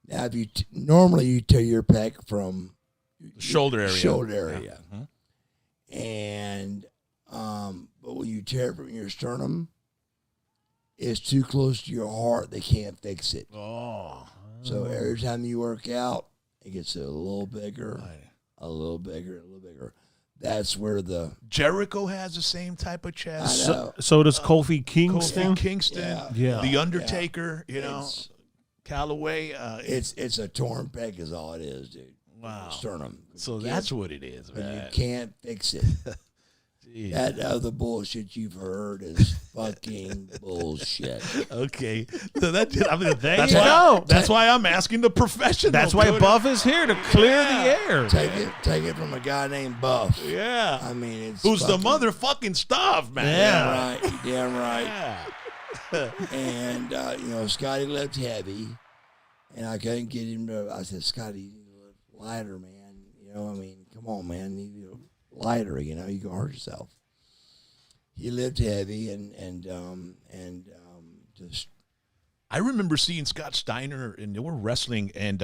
Now, if you normally you tear your pec from The shoulder area. Shoulder area. Yeah. And but when you tear it from your sternum, it's too close to your heart. They can't fix it. Oh. So every time you work out, it gets a little bigger, Right. a little bigger, a little bigger. That's where the Jericho has the same type of chest. I know. So does Kofi Kingston? Kofi Kingston. Yeah. The Undertaker, It's- Callaway. It's a torn pec is all it is, dude. Wow. Sternum. So You that's can't- what it is, but you man. can't fix it. Jeez. That other bullshit you've heard is fucking bullshit. Okay. So that's you why, go. That's why I'm asking the professional. That's why dude. Buff is here to clear the air. Take it from a guy named Buff. Yeah. I mean, it's Who's the fucking- motherfucking stuff, man? Yeah. Damn right, damn right. Yeah. And Scotty left heavy, and I couldn't get him to. I said, Scotty, you need to lift lighter, man. Come on, man. You need to lighter. You can hurt yourself. He lived heavy, and just. I remember seeing Scott Steiner, and they were wrestling, and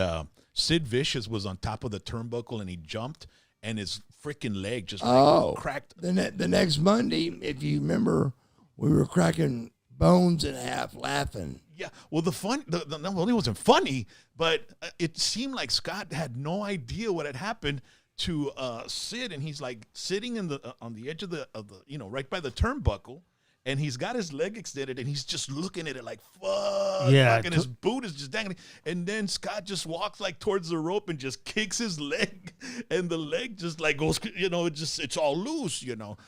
Sid Vicious was on top of the turnbuckle, and he jumped, and his freaking leg just Oh. cracked. The next Monday, if you remember, we were cracking bones in half laughing. Yeah, well, well, it wasn't funny, but it seemed like Scott had no idea what had happened to Sid, and he's like sitting in the on the edge of the right by the turnbuckle, and he's got his leg extended, and he's just looking at it like fuck, Yeah, and his boot is just dangling, and then Scott just walks like towards the rope and just kicks his leg, and the leg just like goes, it's all loose,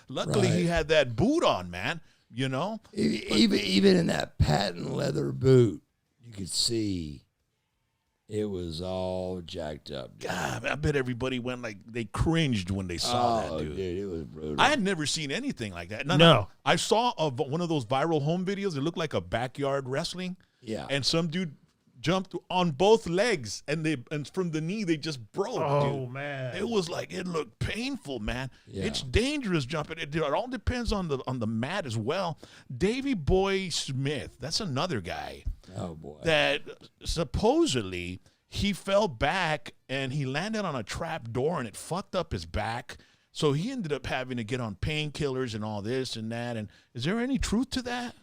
Luckily he had that boot on, man. Even in that patent leather boot, you could see it was all jacked up. Dude. God, I bet everybody went like they cringed when they saw that, dude. It was brutal. I had never seen anything like that. No. I saw one of those viral home videos. It looked like a backyard wrestling. Yeah. And some dude jumped on both legs, and from the knee they just broke. Oh, dude. man. It was like it looked painful, man. Yeah. It's dangerous jumping. It all depends on the mat as well. Davey Boy Smith, that's another guy. Oh boy. That supposedly he fell back and he landed on a trap door and it fucked up his back. So he ended up having to get on painkillers and all this and that. And is there any truth to that?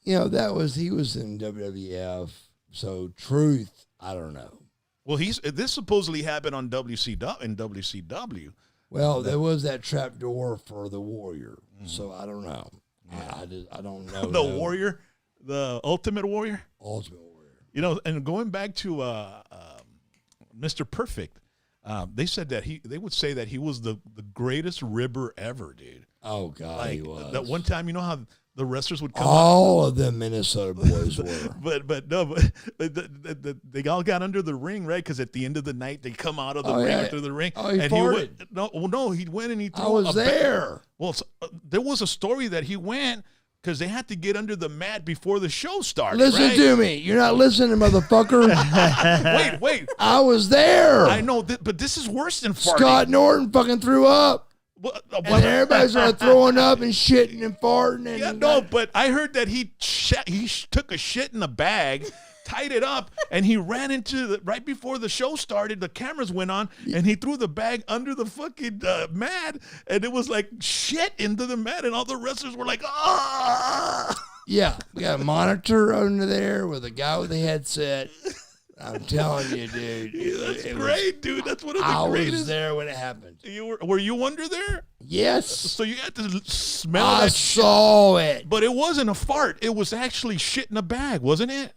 He was in WWF. So truth, I don't know. Well, this supposedly happened on WCW. Well, there was that trap door for the Warrior. So I don't know. I don't know. The Warrior, the Ultimate Warrior. Ultimate Warrior. And going back to Mr. Perfect, they said that they would say that he was the greatest ribber ever, dude. Oh God, Like he was. that one time, how the wrestlers would come all of them Minnesota boys were. but they all got under the ring, right? Because at the end of the night, they come out of the ring yeah. through the ring. Oh, he and farted. he went and he threw I was there. Well, there was a story that he went because they had to get under the mat before the show started. Listen right? to me. You're not listening, motherfucker. Wait. I was there. I know, but this is worse than farting. Scott Norton fucking threw up. And everybody started throwing up and shitting and farting. And Yeah, no, but I heard that he took a shit in a bag, tied it up, and he ran into right before the show started. The cameras went on, and he threw the bag under the fucking mat, and it was like shit into the mat, and all the wrestlers were like, ah. Yeah, we got a monitor under there with a guy with a headset. I'm telling you, dude. That's great, dude. That's one of the I greatest. was there when it happened. Were you under there? Yes. So you had to smell I that shit. saw it. But it wasn't a fart. It was actually shit in a bag, wasn't it?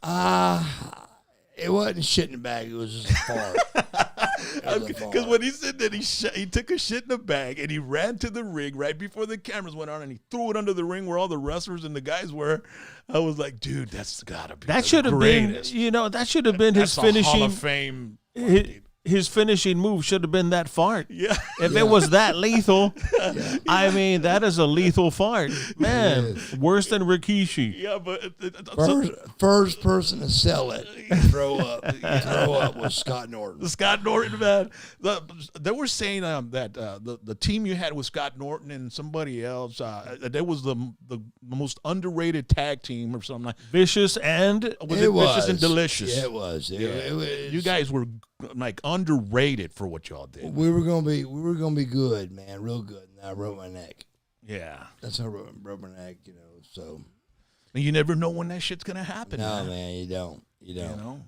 It wasn't shit in the bag. It was just a fart. Because when he said that he took a shit in a bag and he ran to the ring right before the cameras went on and he threw it under the ring where all the wrestlers and the guys were, I was like, dude, that's gotta be That should have been, that should have been his That's a Hall finishing. of Fame. His finishing move should have been that fart. Yeah. If it was that lethal, I mean, that is a lethal fart. Man, worse than Rikishi. Yeah, but First person to sell it, throw up was Scott Norton. Scott Norton, man. They were saying that the team you had with Scott Norton and somebody else, that was the most underrated tag team or something like. Vicious and Vicious and Delicious? Yeah, it was. It was. You guys were like underrated for what y'all did. We were gonna be good, man, real good. And I broke my neck. Yeah, That's how I broke my neck, So and you never know when that shit's gonna happen. no, man, you don't. You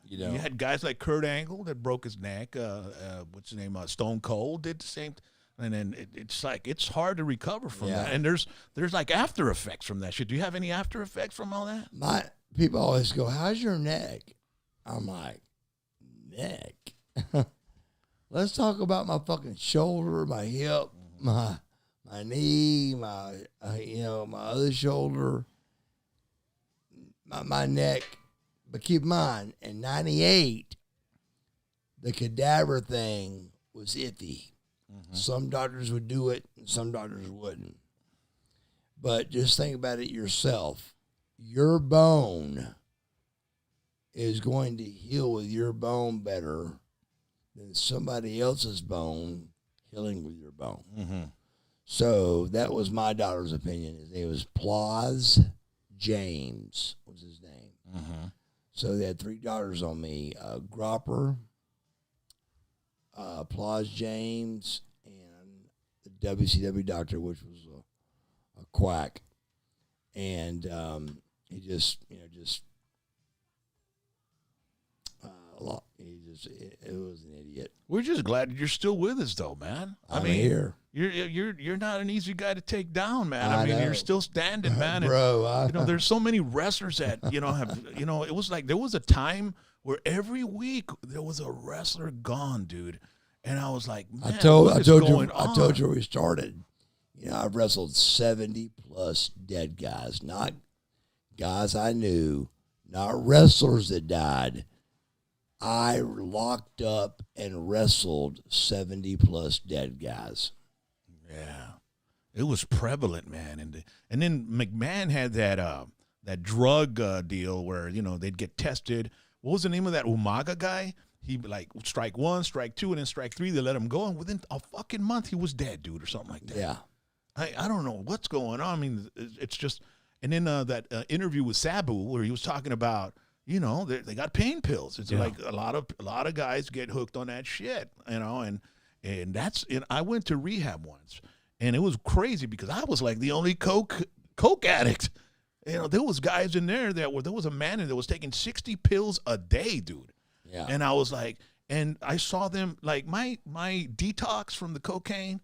You had guys like Kurt Angle that broke his neck. What's his name? Stone Cold did the same. And then it's like it's hard to recover from that. And there's like after effects from that shit. Do you have any after effects from all that? My people always go, "How's your neck?" I'm like, neck. Let's talk about my fucking shoulder, my hip, my knee, my my other shoulder, my neck. But keep in mind, in '98, the cadaver thing was iffy. Some doctors would do it, and some doctors wouldn't. But just think about it yourself. Your bone is going to heal with your bone better than somebody else's bone healing with your bone. Mm-hmm. So that was my daughter's opinion. His name was Plaz James was his name. Mm-hmm. So they had 3 daughters on me, Gropper, Plaz James, and the WCW doctor, which was a quack. And he just a lot. It was an idiot. We're just glad you're still with us, though, man. I'm here. You're not an easy guy to take down, man. I I mean, know. you're still standing, man. Bro, There's so many wrestlers that have. It was like there was a time where every week there was a wrestler gone, dude, and I was like, man, I told going on? I told you we started. I've wrestled 70 plus dead guys, not guys I knew, not wrestlers that died. I locked up and wrestled 70 plus dead guys. Yeah, it was prevalent, man. And then McMahon had that drug deal where they'd get tested. What was the name of that Umaga guy? He like strike 1, strike 2, and then strike 3. They let him go, and within a fucking month he was dead, dude, or something like that. Yeah. I don't know what's going on. I mean, it's just, and then that interview with Sabu where he was talking about, they got pain pills. It's like a lot of guys get hooked on that shit, and that's. And I went to rehab once, and it was crazy because I was like the only coke addict. There was guys in there there was a man in there was taking 60 pills a day, dude. Yeah. And I was like, and I saw them like my detox from the cocaine.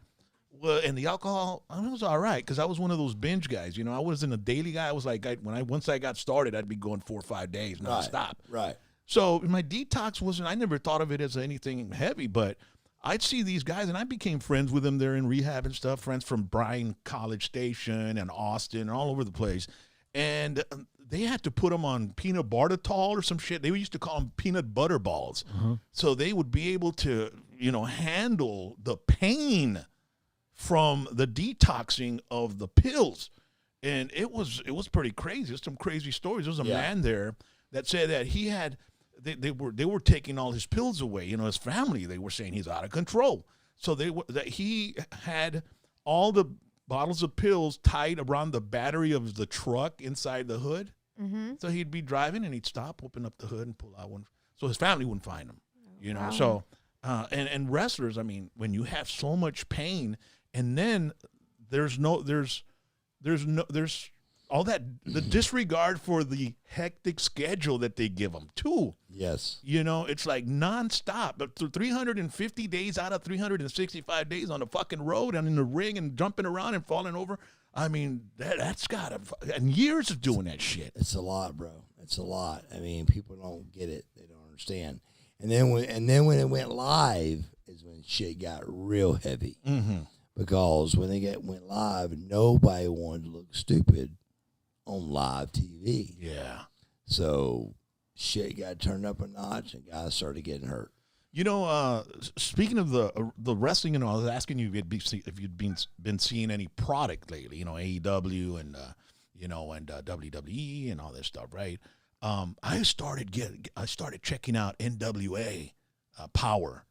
And the alcohol, I mean, it was all right because I was one of those binge guys. I wasn't a daily guy. I was like, once I got started, I'd be going 4 or 5 days nonstop. Right. So my detox wasn't. I never thought of it as anything heavy, but I'd see these guys, and I became friends with them. They're in rehab and stuff. Friends from Bryan College Station and Austin, and all over the place. And they had to put them on peanut bartitol or some shit. They used to call them peanut butter balls, so they would be able to, handle the pain from the detoxing of the pills. And it was pretty crazy. There's some crazy stories. There was a man there that said that he had they were taking all his pills away. His family, they were saying he's out of control. So that he had all the bottles of pills tied around the battery of the truck inside the hood. Mm-hmm. So he'd be driving and he'd stop, open up the hood, and pull out one. So his family wouldn't find him. Wow. So and wrestlers, I mean, when you have so much pain. And then there's all that, the disregard for the hectic schedule that they give them too. Yes. It's like nonstop, but 350 days out of 365 days on the fucking road and in the ring and jumping around and falling over. I mean, that's and years of doing that shit. It's a lot, bro. It's a lot. I mean, people don't get it. They don't understand. And then when it went live is when shit got real heavy. Mm-hmm. Because when they went live, nobody wanted to look stupid on live TV. Yeah. So shit got turned up a notch, and guys started getting hurt. Speaking of the wrestling, I was asking you if you'd been seeing any product lately. AEW and and WWE and all this stuff, right? I started checking out NWA Power.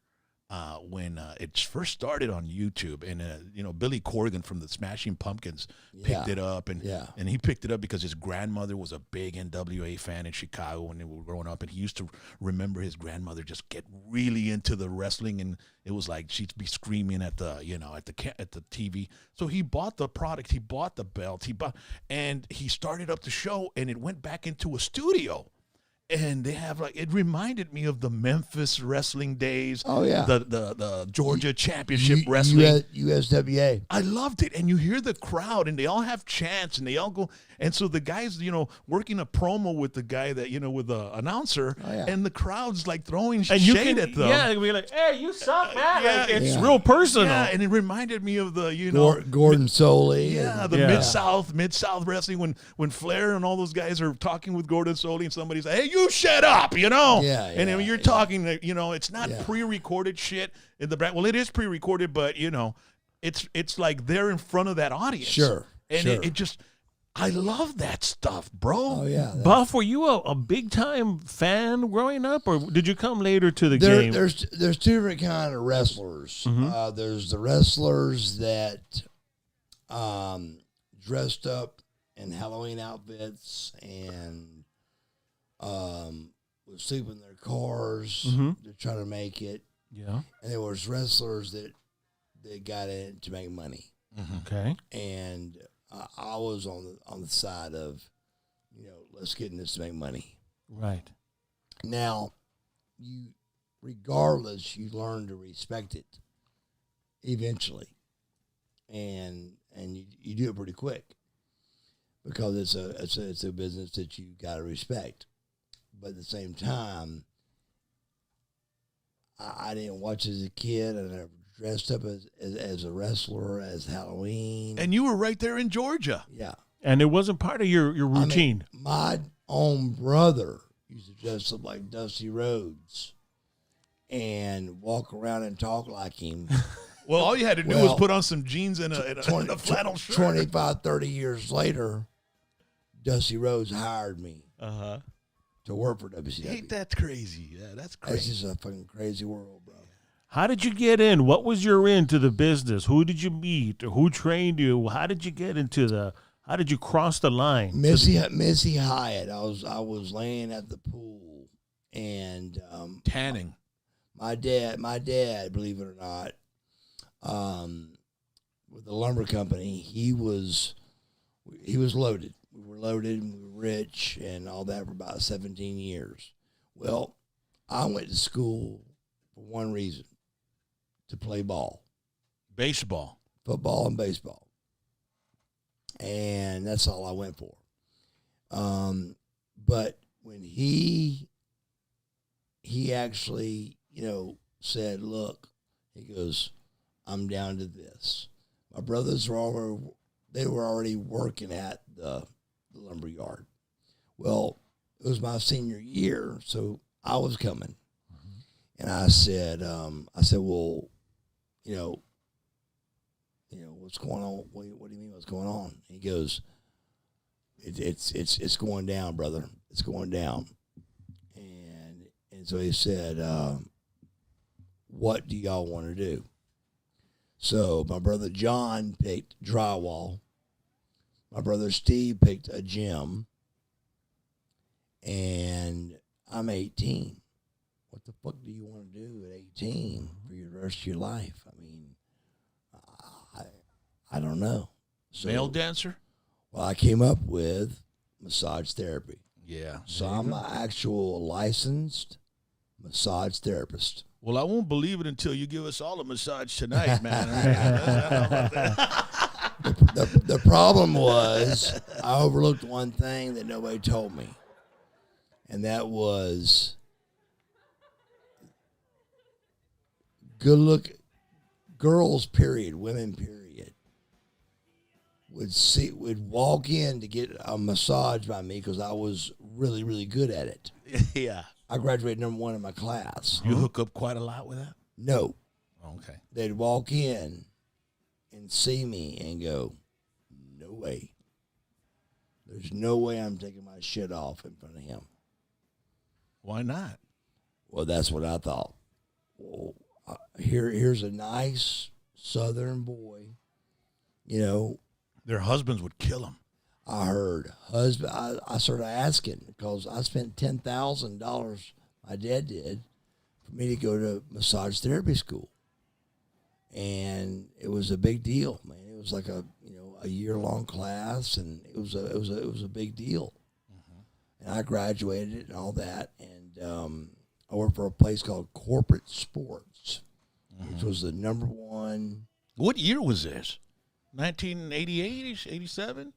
When it first started on YouTube, and Billy Corgan from the Smashing Pumpkins picked it up, and he picked it up because his grandmother was a big NWA fan in Chicago when they were growing up, and he used to remember his grandmother just get really into the wrestling, and it was like she'd be screaming at the at the TV. So he bought the product, he bought the belt, and he started up the show, and it went back into a studio. And they have it reminded me of the Memphis wrestling days. Oh yeah, the Georgia Championship wrestling. USWA. I loved it, and you hear the crowd, and they all have chants, and they all go. And so the guys, working a promo with the guy that with the announcer, and the crowd's like throwing shade at them. Yeah, be like, "Hey, you suck, man!" Yeah, It's real personal. Yeah, and it reminded me of the Gordon Soley. Yeah, the Mid South wrestling when Flair and all those guys are talking with Gordon Soley, and somebody's like, "Hey, you shut up," Yeah, and you're talking, it's not pre-recorded shit in the back. Well, it is pre-recorded, but it's like they're in front of that audience. Sure, and it just, I love that stuff, bro. Oh yeah, Buff, were you a big time fan growing up, or did you come later to the game? There's two different kind of wrestlers. Mm-hmm. There's the wrestlers that dressed up in Halloween outfits and would sleep in their cars. They're trying to make it. Yeah. And there was wrestlers that got in to make money. Okay. And I was on the side of let's get in this to make money. Right. Now, regardless, you learn to respect it eventually, and you do it pretty quick because it's a business that you got to respect. But at the same time, I didn't watch as a kid, and I dressed up as a wrestler, as Halloween. And you were right there in Georgia. Yeah. And it wasn't part of your routine. I mean, my own brother used to dress up like Dusty Rhodes and walk around and talk like him. Well, all you had to do was put on some jeans and a flannel shirt. 25, 30 years later, Dusty Rhodes hired me to work for WCW. Ain't that crazy? Yeah, that's It's crazy. just a fucking crazy world, bro. How did you get in? What was your into the business? Who did you meet? Or who trained you? How did you get into how did you cross the line? Missy Hyatt. I was laying at the pool, and Tanning. my dad, believe it or not, with the lumber company, he was loaded. We were loaded and we were rich and all that for about 17 years. Well, I went to school for one reason, to play ball, Baseball. football and baseball. And that's all I went for. But when he actually, said, look, he goes, I'm down to this. My brothers were already working at the lumber yard. Well, it was my senior year, so I was coming. And I said, well, what's going on? What do you mean what's going on? He goes, it's going down, brother. It's going down. And so he said, what do y'all want to do? So my brother John picked drywall. My brother Steve picked a gym. And I'm 18. What the fuck do you want to do at 18 for the rest of your life? I mean, I don't know. So, Male dancer? well, I came up with massage therapy. Yeah. So I'm an actual licensed massage therapist. Well, I won't believe it until you give us all a massage tonight, man. How about that? The problem was I overlooked one thing that nobody told me, and that was good girls, period, women, period, would walk in to get a massage by me because I was really, really good at it. Yeah. I graduated number one in my class. You hook up quite a lot with that? No. Okay. They'd walk in and see me and go, no way. There's no way I'm taking my shit off in front of him. Why not? Well, that's what I thought. Well, here's a nice Southern boy, Their husbands would kill them. I heard husband. I started asking because I spent $10,000. My dad did for me to go to massage therapy school, and it was a big deal, man. It was like a year-long class, and it was a big deal. And I graduated and all that, and I worked for a place called Corporate Sports, which was the number one. What year was this? 1988, 87?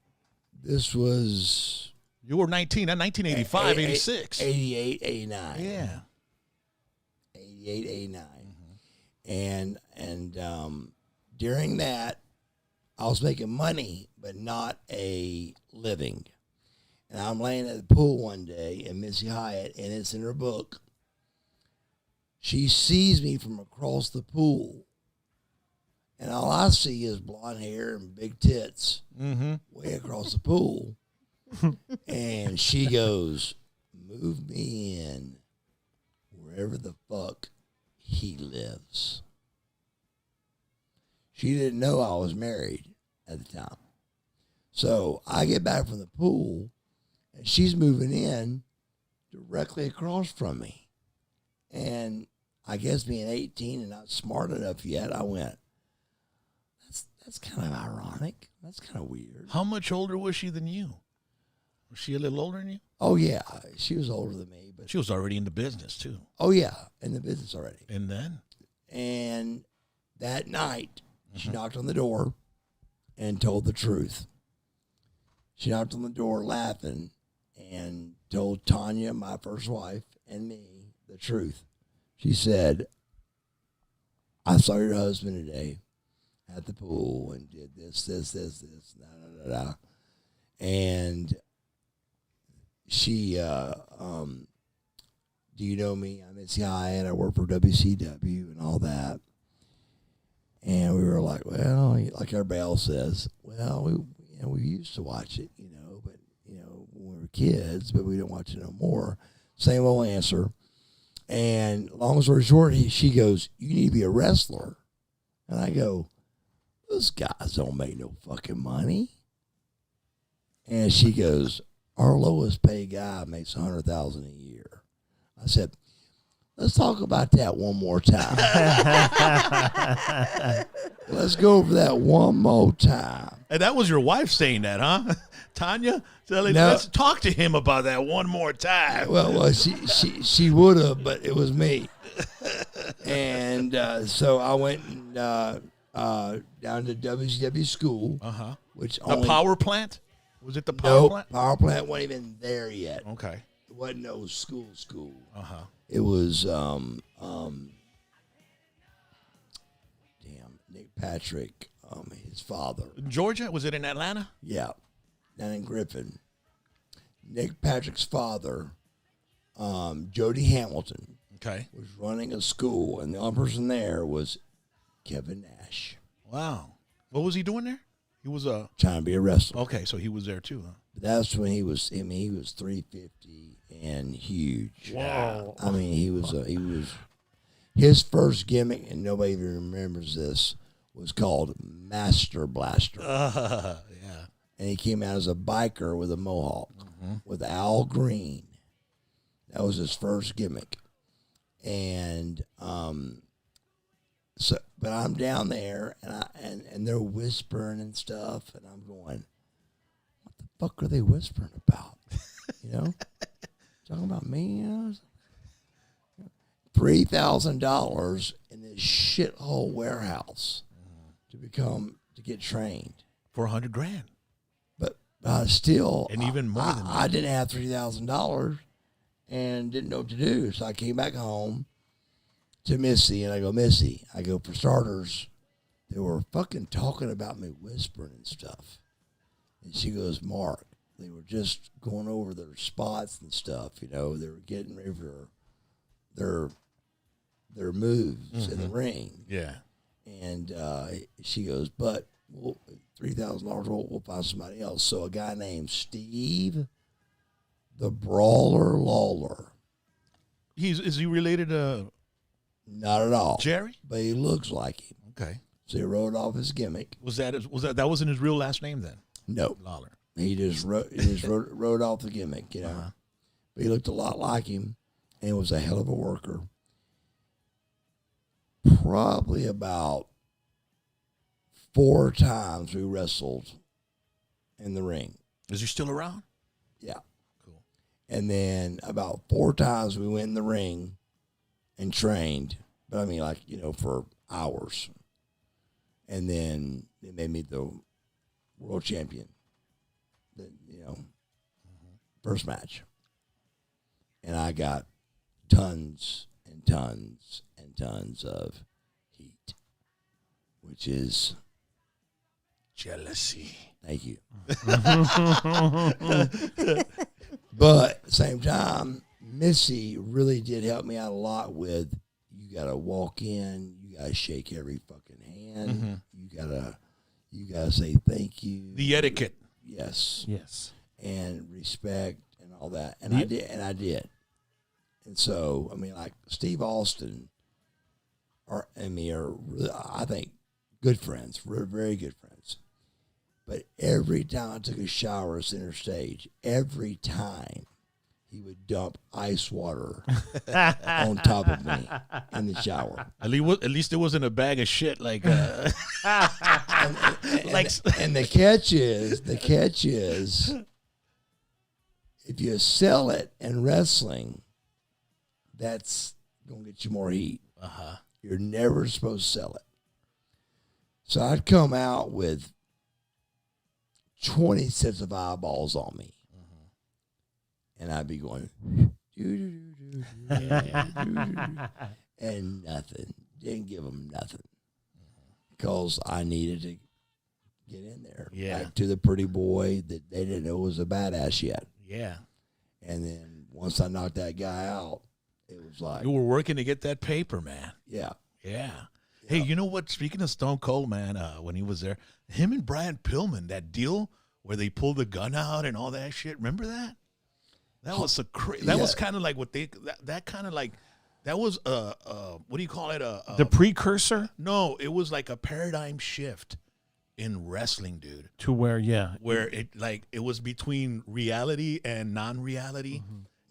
This was You were 19, 1985, 86. 88, 89. Yeah. 88, 89. And during that, I was making money, but not a living. And I'm laying at the pool one day, and Missy Hyatt, and it's in her book, she sees me from across the pool, and all I see is blonde hair and big tits way across the pool. And she goes, move me in wherever the fuck he lives. She didn't know I was married at the time. So I get back from the pool, and she's moving in directly across from me. And I guess being 18 and not smart enough yet, I went, that's kind of ironic. That's kind of weird. How much older was she than you? Was she a little older than you? Oh yeah, she was older than me, but She was already in the business too. oh yeah, in the business already. And then? And that night, she knocked on the door and told the truth. She knocked on the door laughing and told Tanya, my first wife, and me the truth. She said, I saw your husband today at the pool and did this, da, da, da, da. And she, do you know me? I'm Missy Hyatt. I work for WCW and all that. And we were like, well, like everybody else says, well, we used to watch it, but, when we were kids, but we don't watch it no more. Same old answer. And long story short, she goes, you need to be a wrestler. And I go, those guys don't make no fucking money. And she goes, our lowest paid guy makes $100,000 a year. I said, let's talk about that one more time. Let's go over that one more time. And that was your wife saying that, huh? Tanya? So No. let's talk to him about that one more time. Well, she would have, but it was me. And so I went down to WCW school, which The only power plant? Was it the power no plant? power plant wasn't even there yet. Okay. It wasn't no school. Uh-huh. It was Nick Patrick, his father. Georgia? Was it in Atlanta? Yeah, down in Griffin. Nick Patrick's father, Jody Hamilton, Okay. was running a school, and the only person there was Kevin Nash, Wow. What was he doing there? He was a... trying to be a wrestler. Okay, so he was there too, huh? But that's when he was 350 and huge. Wow. I mean, he was his first gimmick, and nobody even remembers this, was called Master Blaster. Yeah. And he came out as a biker with a mohawk with Al Green. That was his first gimmick. And so, but I'm down there, and they're whispering and stuff, and I'm going, what the fuck are they whispering about? Talking about me? $3,000 in this shithole warehouse to get trained. For $100,000. But still, And even more than that. I didn't have $3,000 and didn't know what to do. So I came back home to Missy, and I go, Missy, for starters, they were fucking talking about me whispering and stuff. And she goes, Mark, they were just going over their spots and stuff. They were getting ready for their moves in the ring. Yeah. And she goes, but $3,000, we'll find somebody else. So a guy named Steve, the Brawler Lawler. Is he related to Not at all. Jerry? But he looks like him. Okay. So he wrote off his gimmick. That wasn't his real last name then? No. Lawler. He just wrote off the gimmick, But he looked a lot like him and was a hell of a worker. Probably about 4 times we wrestled in the ring. Is he still around? Yeah. Cool. And then about 4 times we went in the ring and trained. But I mean, for hours. And then they made me the world champion. First match. And I got tons and tons and tons of heat, which is jealousy. Thank you. But at the same time, Missy really did help me out a lot with, you got to walk in, you got to shake every fucking hand, you gotta say thank you. The etiquette. Yes. Yes. And respect and all that. And I did. And so, I mean, like Steve Austin and me are, I think, good friends. We're very good friends. But every time I took a shower at center stage, every time he would dump ice water on top of me in the shower. At least it wasn't a bag of shit like And the catch is if you sell it in wrestling, that's gonna get you more heat. You're never supposed to sell it. So I'd come out with 20 sets of eyeballs on me, and I'd be going, and nothing. Didn't give them nothing because I needed to get in there. Yeah. Back to the pretty boy that they didn't know was a badass yet. Yeah. And then once I knocked that guy out, it was like, You were working to get that paper, man. yeah. Yeah. Hey, you know what? Speaking of Stone Cold, man, when he was there, him and Brian Pillman, that deal where they pulled the gun out and all that shit. Remember that? That was that was kind of like what they that kind of like that was what do you call it? The precursor No, it was like a paradigm shift in wrestling, dude. to where, Where it was between reality and non-reality,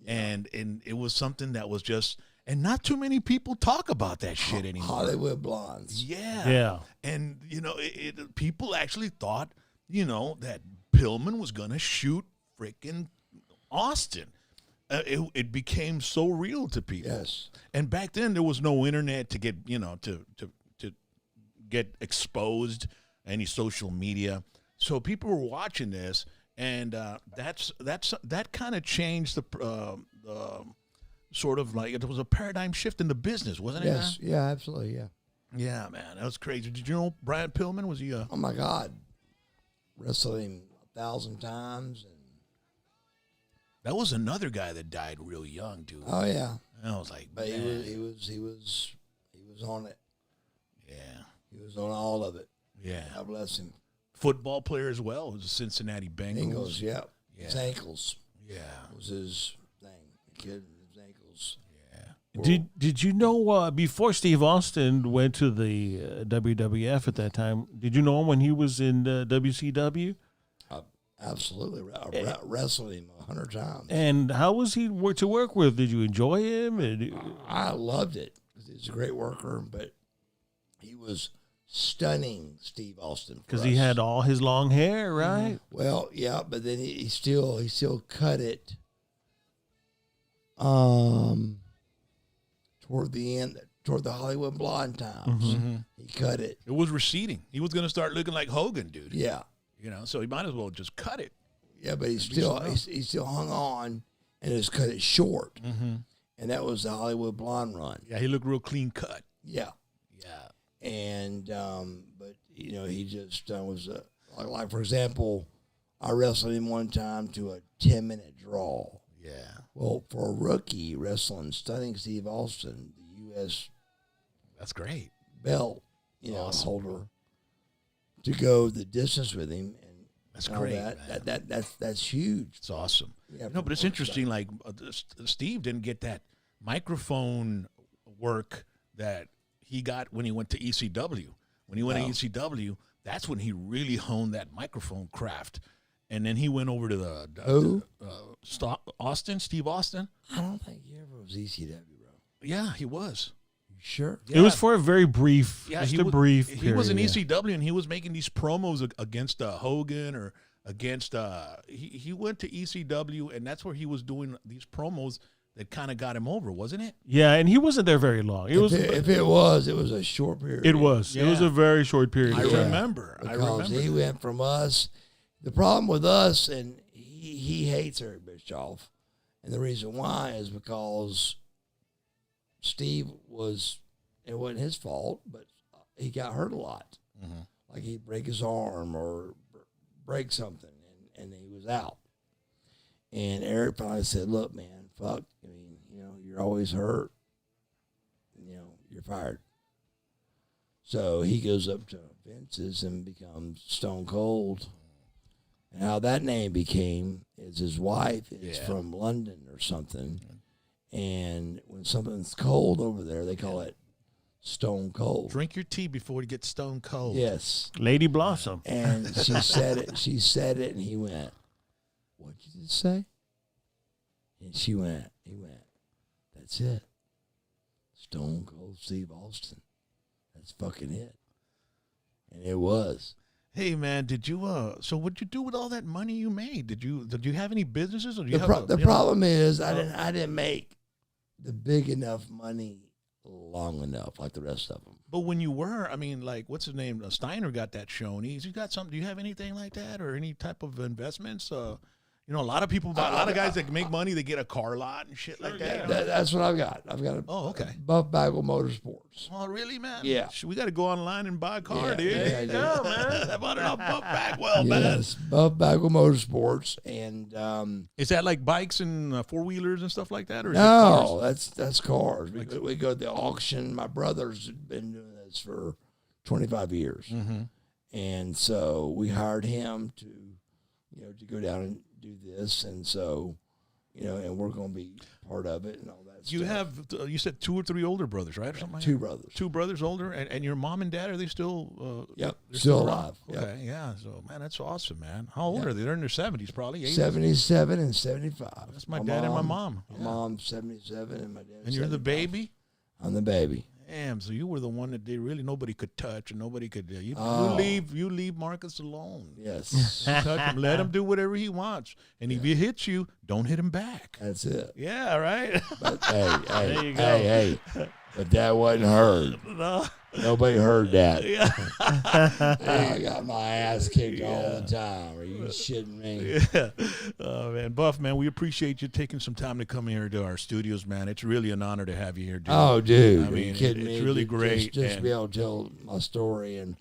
and it was something that was just, and not too many people talk about that shit anymore. Hollywood Blondes. Yeah. And, people actually thought, that Pillman was going to shoot freaking Austin. It became so real to people. Yes. And back then there was no internet to get, to get exposed, any social media. So people were watching this, and that kind of changed the sort of like, it was a paradigm shift in the business, wasn't it? Yes. Man? Yeah, absolutely. Yeah. Yeah, man, that was crazy. Did you know Brian Pillman was he? Oh my God. Wrestled him 1,000 times. And That was another guy that died real young, dude. oh yeah. And I was like, But man. he was on it. Yeah, He was on all of it. yeah. God bless him. Football player as well. It was the Cincinnati Bengals. Bengals, yeah. Yeah. His ankles Yeah, was his thing. The kid, his ankles. Did you know before Steve Austin went to the WWF at that time? Did you know him when he was in WCW? Absolutely. I wrestled him 100 times. And how was he to work with? Did you enjoy him? I loved it. He's a great worker, but he was stunning, Steve Austin. Because he had all his long hair, right? Well, yeah, but then he still cut it toward the end, toward the Hollywood Blonde times. He cut it. it was receding. He was going to start looking like Hogan, dude. Yeah. So he might as well just cut it. Yeah, but he still hung on and just cut it short. And that was the Hollywood Blonde run. Yeah, he looked real clean cut. Yeah. Yeah. And but he just was like for example, I wrestled him one time to a 10-minute draw. Yeah. Well, for a rookie wrestling stunning Steve Austin, the U.S. That's great. belt, Awesome. holder, to go the distance with him, and That's all great, That, man. that's huge. It's awesome. Yeah, But it's interesting. Like Steve didn't get that microphone work that he got when he went to ECW. When he went to ECW, that's when he really honed that microphone craft. And then he went over to Who? Steve Austin. I don't think he ever was ECW, bro. Yeah, he was. You sure? It was for a very brief, Yeah, just he a was, brief He was in period, yeah. ECW, and he was making these promos against Hogan or against. He went to ECW, and that's where he was doing these promos that kind of got him over, wasn't it? Yeah, and he wasn't there very long. It If it was a short period. It was. It was Yeah. a very short period. I of time. remember. Because he went from us. The problem with us, and he hates Eric Bischoff, and the reason why is because Steve it wasn't his fault, but he got hurt a lot. Like he'd break his arm or break something, and he was out. And Eric finally said, "Look, man, fuck. I mean, you're always hurt. You're fired." So he goes up to Vince's and becomes Stone Cold. And how that name became is his wife is from London or something. And when something's cold over there, they call it Stone Cold. Drink your tea before you get stone cold. Yes. Lady Blossom. And she said it. She said it, and he went, "What'd you just say?" And he went, "That's it. Stone Cold Steve Austin. That's fucking it." And it was. Hey man, did you so what'd you do with all that money you made? Did you have any businesses, or do you The problem is I didn't make the big enough money long enough like the rest of them. But when you were, I mean, like, what's his name? Steiner got that show, and he's got something. Do you have anything like that, or any type of investments? You know, a lot of guys that make money, they get a car lot and shit like that. That's what I've got. I've got okay. Buff Bagwell Motorsports. Oh, really, man? Yeah. We got to go online and buy a car, dude. Yeah, man. I bought it off Buff Bagwell, man. Yes, Buff Bagwell Motorsports, and Is that like bikes and four-wheelers and stuff like that? Or is it no, cars? that's cars. We go to the auction. My brother's been doing this for 25 years, and so we hired him to go down and do this, and so and we're going to be part of it and all that. You have you said 2 or 3 older brothers, right, or something like that? 2 brothers. 2 brothers older, and your mom and dad, are they still? Yep, they're still around? alive. Yep. Okay, yeah. So man, that's awesome, man. How old are they? They're in their 70s, probably. 80s. 77 and 75. That's my dad and my mom. My mom's 77 and my dad. And you're the baby. I'm the baby. Damn, so you were the one that nobody could touch, and nobody could. You leave Marcus alone. Yes, Touch him, let him do whatever he wants, and if he hits you, don't hit him back. that's it. Yeah, right. But There you go. hey, but that wasn't heard. No. Nobody heard that. Yeah. I got my ass kicked all the time. Are you shitting me? Yeah. Oh, man. Buff, man, we appreciate you taking some time to come here to our studios, man. It's really an honor to have you here, dude. Oh, dude. I mean, are you kidding me? it's really Just- great. Just to be able to tell my story. And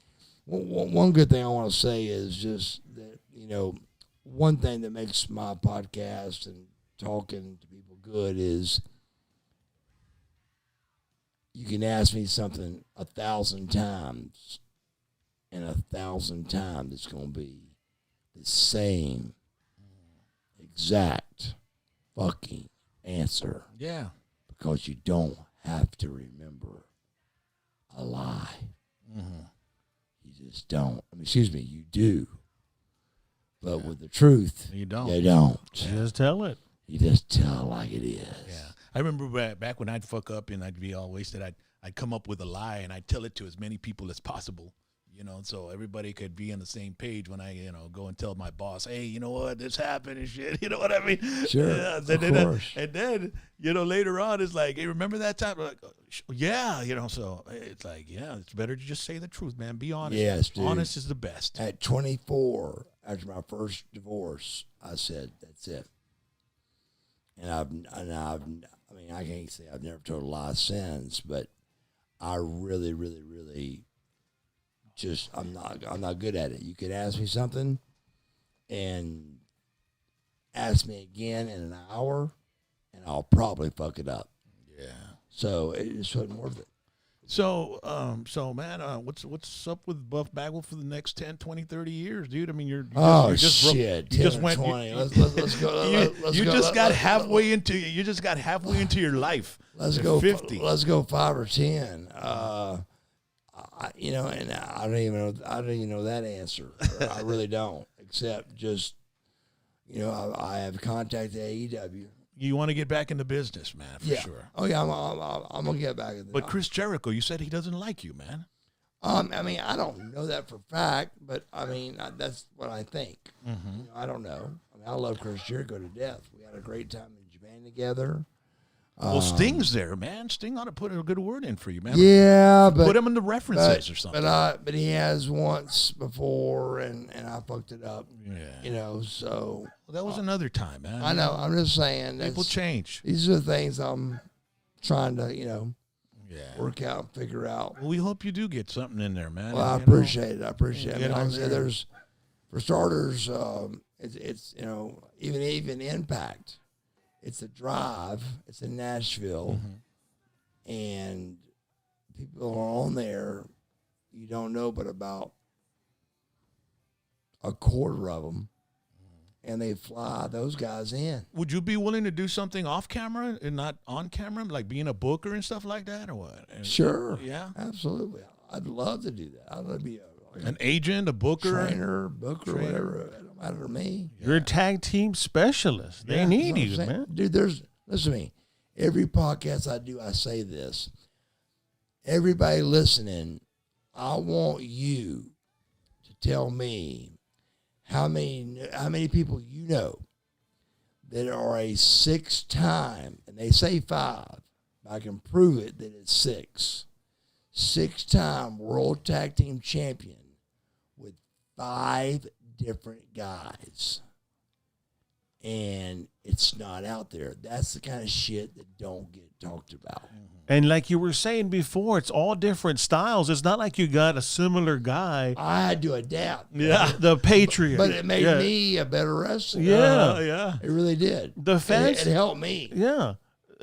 one good thing I want to say is just that, one thing that makes my podcast and talking to people good is you can ask me something 1,000 times, and 1,000 times it's going to be the same exact fucking answer, Yeah. because you don't have to remember a lie. You just don't. I mean, excuse me, you do. But with the truth, You don't. you don't. Just tell it. You just tell like it is. Yeah. I remember back when I'd fuck up and I'd be all wasted, I'd come up with a lie and I'd tell it to as many people as possible, so everybody could be on the same page when I, go and tell my boss, hey, you know what, this happened and shit, you know what I mean? Sure, Yeah, of course. And then, later on, it's like, hey, remember that time? Like, yeah, so it's like, yeah, it's better to just say the truth, man. Be honest. Yes, dude. Honest is the best. At 24, after my first divorce, I said, that's it. And I can't say I've never told a lie since, but I really, really, really I'm not good at it. You could ask me something and ask me again in an hour, and I'll probably fuck it up. Yeah. So it just wasn't worth it. So, man, what's up with Buff Bagwell for the next 10, 20, 30 years, dude? I mean, you Shit, just 10 or went, 20. Let's go. you just got halfway into your life. Let's to go 50. Let's go 5 or 10. And I don't even know that answer. I really don't. Except just, I have contacted AEW. You want to get back into business, man, for sure. Oh yeah, I'm gonna get back. But Chris Jericho, you said he doesn't like you, man. I mean, I don't know that for fact, but I mean, that's what I think. I don't know. I mean, I love Chris Jericho to death. We had a great time in Japan together. Well, Sting's there, man. Sting ought to put a good word in for you, man. Yeah, but Put him in the references or something. But he has once before, and I fucked it up. Yeah. So Well, that was another time, man. I know. I'm just saying. People change. These are the things I'm trying to, Yeah. work out, figure out. Well, we hope you do get something in there, man. Well, I You know? appreciate it. I appreciate it. Get I mean, on like I said, there. there's, for starters, it's even Impact. It's a drive. It's in Nashville, and people are on there. You don't know but about a quarter of them, and they fly those guys in. Would you be willing to do something off camera and not on camera, like being a booker and stuff like that, or what? And- Sure. Yeah. Absolutely. I'd love to do that. I'd love to be An agent, a booker. trainer, booker, whatever. It don't matter to me. You're a tag team specialist. They need That's you, what I'm saying. man. Dude, listen to me. Every podcast I do, I say this. Everybody listening, I want you to tell me how many people you know that are a 6-time, and they say 5, but I can prove it that it's 6-time World Tag Team Champion with 5 different guys. And it's not out there. That's the kind of shit that don't get talked about. And like you were saying before, it's all different styles. It's not like you got a similar guy. I had to adapt. The Patriot. But it made me a better wrestler. Yeah. It really did. The fans. It helped me. Yeah.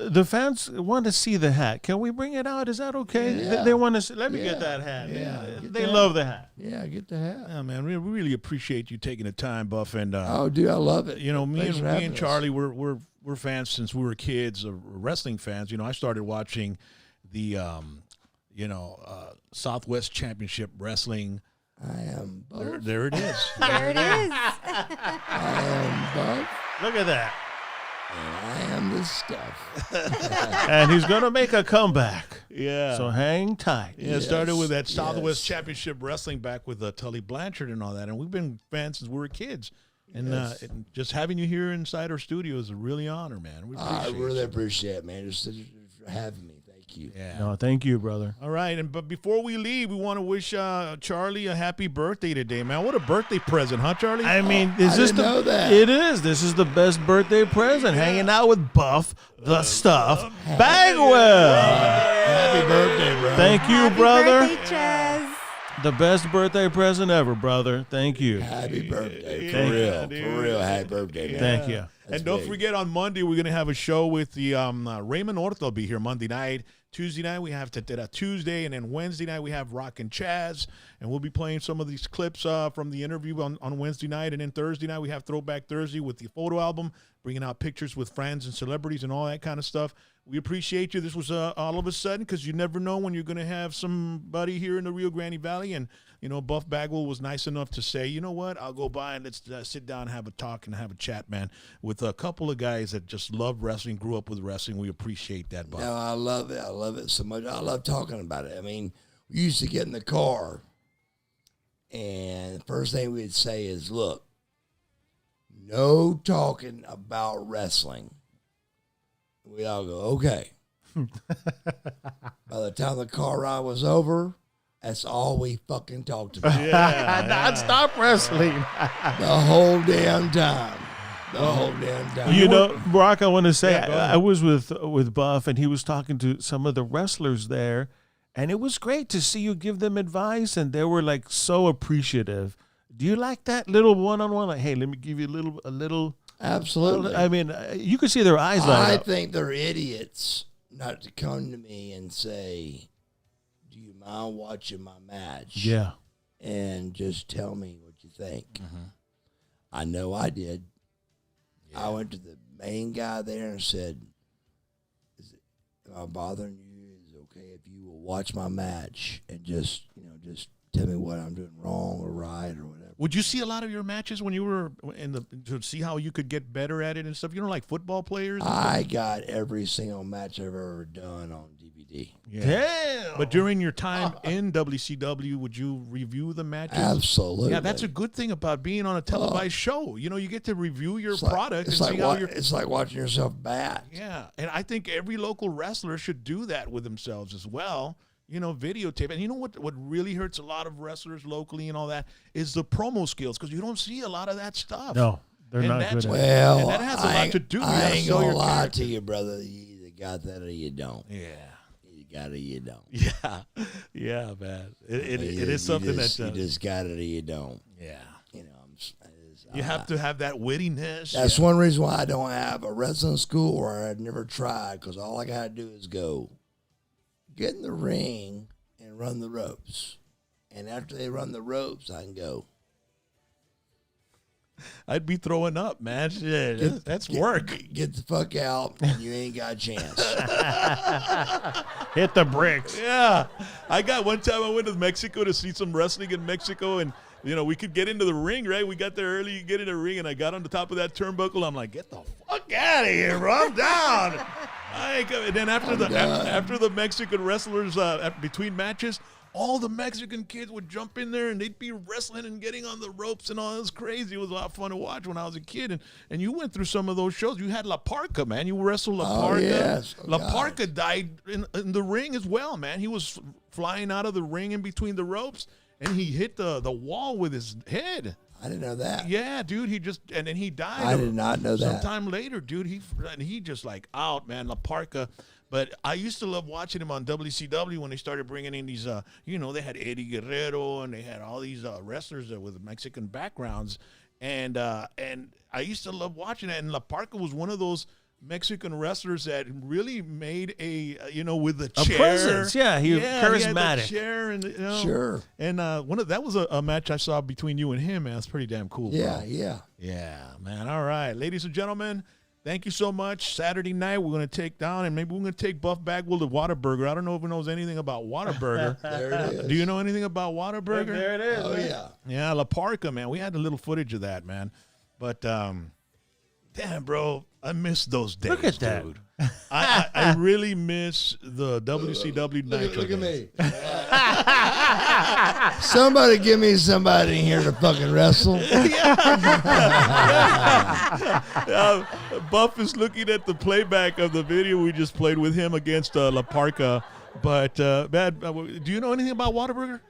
The fans want to see the hat. Can we bring it out? Is that okay? Yeah. They want to see. Let me Yeah. get that hat. Yeah. They love the hat. Yeah, get the hat. Yeah, man, we really appreciate you taking the time, Buff. And Oh, dude, I love it. you know, me Thanks for having and us. Charlie, we're fans since we were kids, wrestling fans. You know, I started watching the Southwest Championship Wrestling. I am Buff. There it is. There it is. I am Buff. Look at that. And I am the stuff. And he's going to make a comeback. Yeah. So hang tight. Yeah, it started with that Yes. Southwest Championship Wrestling back with Tully Blanchard and all that, and we've been fans since we were kids. And, Yes. and just having you here inside our studio is a really honor, man. We I appreciate really you. appreciate it, man. Just for having me. Thank you. Yeah. No, thank you, brother. All right, but before we leave, we want to wish Charlie a happy birthday today, man. What a birthday present, huh, Charlie? I mean, I didn't know that. It is. This is the best birthday present. Hanging out with Buff, the Stuff, Bagwell. Happy birthday, bro. Thank you, Happy brother. birthday, Chaz. The best birthday present ever, brother. Thank you. Happy birthday. Thank For you. real. dude. For real. Happy birthday, man. Thank you. And don't big. forget, on Monday, we're going to have a show with the Raymond Orta will be here Monday night. Tuesday night, we have Tetera Tuesday. And then Wednesday night, we have Rock and Chaz. And we'll be playing some of these clips from the interview on Wednesday night. And then Thursday night, we have Throwback Thursday with the photo album, bringing out pictures with friends and celebrities and all that kind of stuff. We appreciate you. This was all of a sudden, because you never know when you're going to have somebody here in the Rio Grande Valley. And, you know, Buff Bagwell was nice enough to say, you know what, I'll go by and let's sit down and have a talk and have a chat, man, with a couple of guys that just love wrestling, grew up with wrestling. We appreciate that, Buff. No, I love it. I love it so much. I love talking about it. I mean, we used to get in the car, and the first thing we'd say is, look, no talking about wrestling. We all go, okay. By the time the car ride was over, that's all we fucking talked about. Non-stop wrestling. The whole damn time. The whole damn time. You know, Brock, I want to say, Yeah, go ahead. I was with Buff, and he was talking to some of the wrestlers there, and it was great to see you give them advice, and they were like so appreciative. Do you like that little one-on-one? Like, hey, let me give you a little. Absolutely. I mean, you could see their eyes light I up. think they're idiots not to come to me and say, do you mind watching my match? Yeah. And just tell me what you think. I know I did. I went to the main guy there and said, am I bothering you? Is it okay if you will watch my match and just tell me what I'm doing wrong or right or whatever? Would you see a lot of your matches when you were to see how you could get better at it and stuff? You know, like football players? and I got every single match I've ever done on DVD. Yeah. Damn. But during your time in WCW, would you review the matches? Absolutely. Yeah, that's a good thing about being on a televised show. You know, you get to review your It's like- product it's and like see how wa- you're. It's like watching yourself bat. Yeah, and I think every local wrestler should do that with themselves as well. You know, videotape. And you know what really hurts a lot of wrestlers locally and all that is the promo skills, because you don't see a lot of that stuff. No, they're And not that's good at what- it. Well, And that has a lot to do. You I gotta ain't sell gonna your lie character. to you, brother. You either got that or you don't. Yeah. You got it or you don't. Yeah. Yeah, man. It is something you just, that. you just got it or you don't. Yeah. You know, You have to have that wittiness. That's one reason why I don't have a wrestling school, or I'd never tried, because all I got to do is go get in the ring and run the ropes. And after they run the ropes, I can go. I'd be throwing up, man. Shit, that's work. Get the fuck out, and you ain't got a chance. Hit the bricks. Yeah. I got one time I went to Mexico to see some wrestling in Mexico, and you know, we could get into the ring, right? We got there early, you get in the ring, and I got on the top of that turnbuckle. I'm like, get the fuck out of here, bro. I'm down. And then after the Mexican wrestlers, between matches, all the Mexican kids would jump in there and they'd be wrestling and getting on the ropes and all. It was crazy. It was a lot of fun to watch when I was a kid. And you went through some of those shows. You had La Parca, man. You wrestled La Parca. Oh, yes. Oh, La God. Parca died in the ring as well, man. He was flying out of the ring in between the ropes, and he hit the wall with his head. I didn't know that. Yeah, dude. And then he died. I did not know that. Sometime later, dude. He just like out, man. La Parca. But I used to love watching him on WCW when they started bringing in these, they had Eddie Guerrero and they had all these wrestlers with Mexican backgrounds. And I used to love watching that. And La Parca was one of those Mexican wrestlers that really made with the chair. A presence, yeah. He was He had the charismatic. chair and, Sure. And that was a match I saw between you and him, man. It's pretty damn cool. Yeah, bro. yeah. Yeah, man. All right. Ladies and gentlemen, thank you so much. Saturday night, we're going to take down, and maybe we're going to take Buff Bagwell to Whataburger. I don't know if he knows anything about Whataburger. There it is. Do you know anything about Whataburger? There it is. Oh, man. yeah. Yeah, La Parca, man. We had a little footage of that, man. But, damn, bro, I miss those days, Look at that. dude. I really miss the WCW Nitro Look at days. me. Somebody give me somebody in here to fucking wrestle. Buff is looking at the playback of the video we just played with him against La Parca. But, man, do you know anything about Whataburger?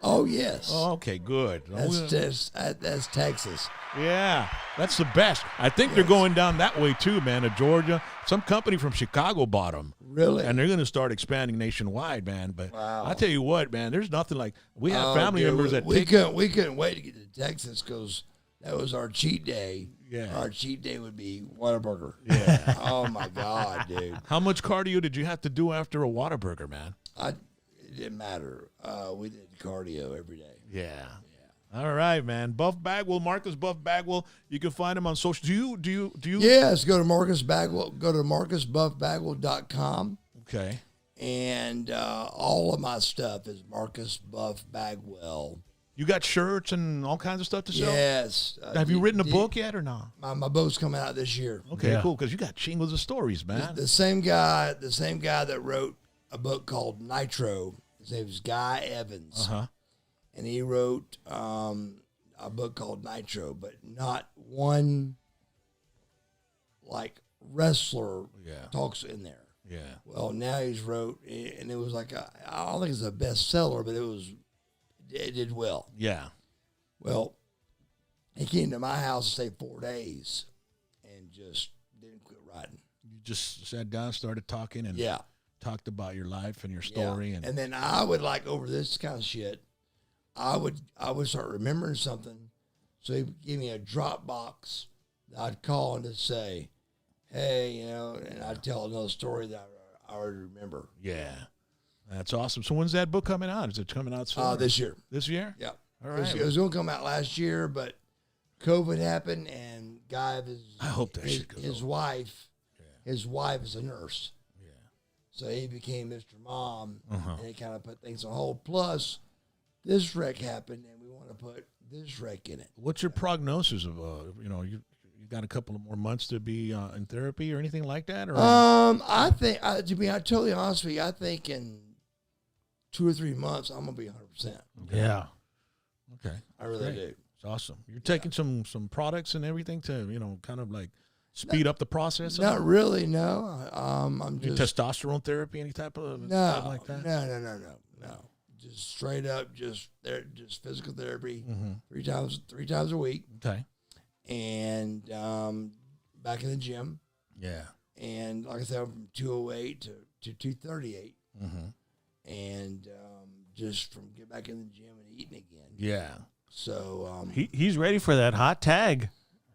Oh, yes. Oh, okay, good. That's Texas. Yeah, that's the best. I think they're going down that way too, man, to Georgia. Some company from Chicago bought them. Really? And they're going to start expanding nationwide, man. But Wow. I tell you what, man, there's nothing like we have Oh, family dude, members that we take couldn't wait to get to Texas because that was our cheat day. Yeah. Our cheat day would be Whataburger. Yeah. Oh my God, dude. How much cardio did you have to do after a Whataburger, man? It didn't matter. We did cardio every day. Yeah. All right, man. Buff Bagwell, Marcus Buff Bagwell. You can find him on social. Do you? Yes, go to Marcus Bagwell. Go to marcusbuffbagwell.com. Okay. And all of my stuff is Marcus Buff Bagwell. You got shirts and all kinds of stuff to sell? Yes. Have you written a book yet or not? My book's coming out this year. Okay, Yeah. cool. Because you got shingles of stories, man. The same guy that wrote a book called Nitro. His name is Guy Evans. Uh-huh. And he wrote a book called Nitro, but not one like wrestler talks in there. Yeah. Well, now he's wrote, and it was like I don't think it's a bestseller, but it did well. Yeah. Well, he came to my house to stay 4 days, and just didn't quit writing. You just sat down, started talking, and Yeah. talked about your life and your story. Yeah. And And then I would like over this kind of shit, I would start remembering something. So he would give me a Dropbox that I'd call and just say, hey, and I'd tell another story that I already remember. yeah, that's awesome. So when's that book coming out? Is it coming out soon? This year. This year? Yeah. All It was right. going to come out last year, but COVID happened, and I hope that shit goes his over. wife is a nurse. Yeah. So he became Mr. Mom, Uh-huh. and it kind of put things on hold. Plus, this wreck happened, and we want to put this wreck in it. What's your prognosis of, you got a couple of more months to be in therapy or anything like that? Or I think, to be totally honest with you, I think in 2 or 3 months, I'm going to be 100%. Yeah. Okay. I really Great. do. It's awesome. You're taking some products and everything to, kind of like speed up the process? of Not it? really, no. I'm Any just... testosterone therapy, any type of No, stuff like that? no. Just straight up, just physical therapy, 3 times a week, Okay. and back in the gym. Yeah. And like I said, I'm from 208 to 238, Mm-hmm. and just from get back in the gym and eating again. Yeah. So He's ready for that hot tag.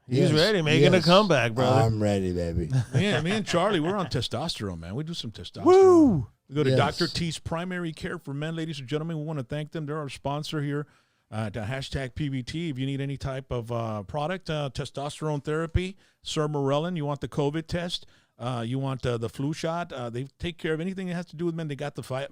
He's yes, ready, making a yes. comeback, brother. I'm ready, baby. Me and Charlie, we're on testosterone, man. We do some testosterone. Woo! We go to Yes. Dr. T's Primary Care for Men, ladies and gentlemen. We want to thank them. They're our sponsor here to hashtag PBT. If you need any type of product, testosterone therapy, Sermorelin, you want the COVID test, you want the flu shot, they take care of anything that has to do with men. They got the IV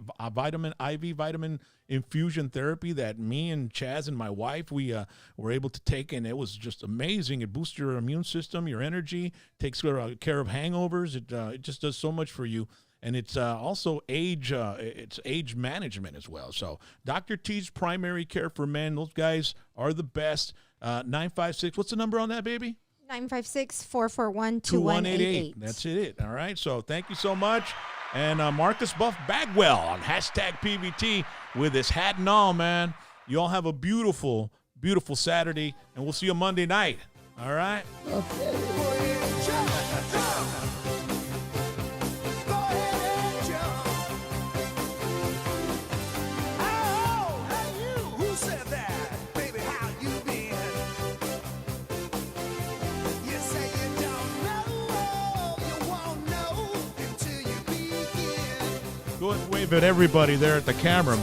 vitamin infusion therapy that me and Chaz and my wife, we were able to take, and it was just amazing. It boosts your immune system, your energy, takes care of hangovers. It just does so much for you. And it's also it's age management as well. So Dr. T's Primary Care for Men, those guys are the best. 956, what's the number on that, baby? 956-441-2188. That's it. All right. So thank you so much. And Marcus Buff Bagwell on #PVT with his hat and all, man. You all have a beautiful, beautiful Saturday, and we'll see you Monday night. All right? Go and wave at everybody there at the camera.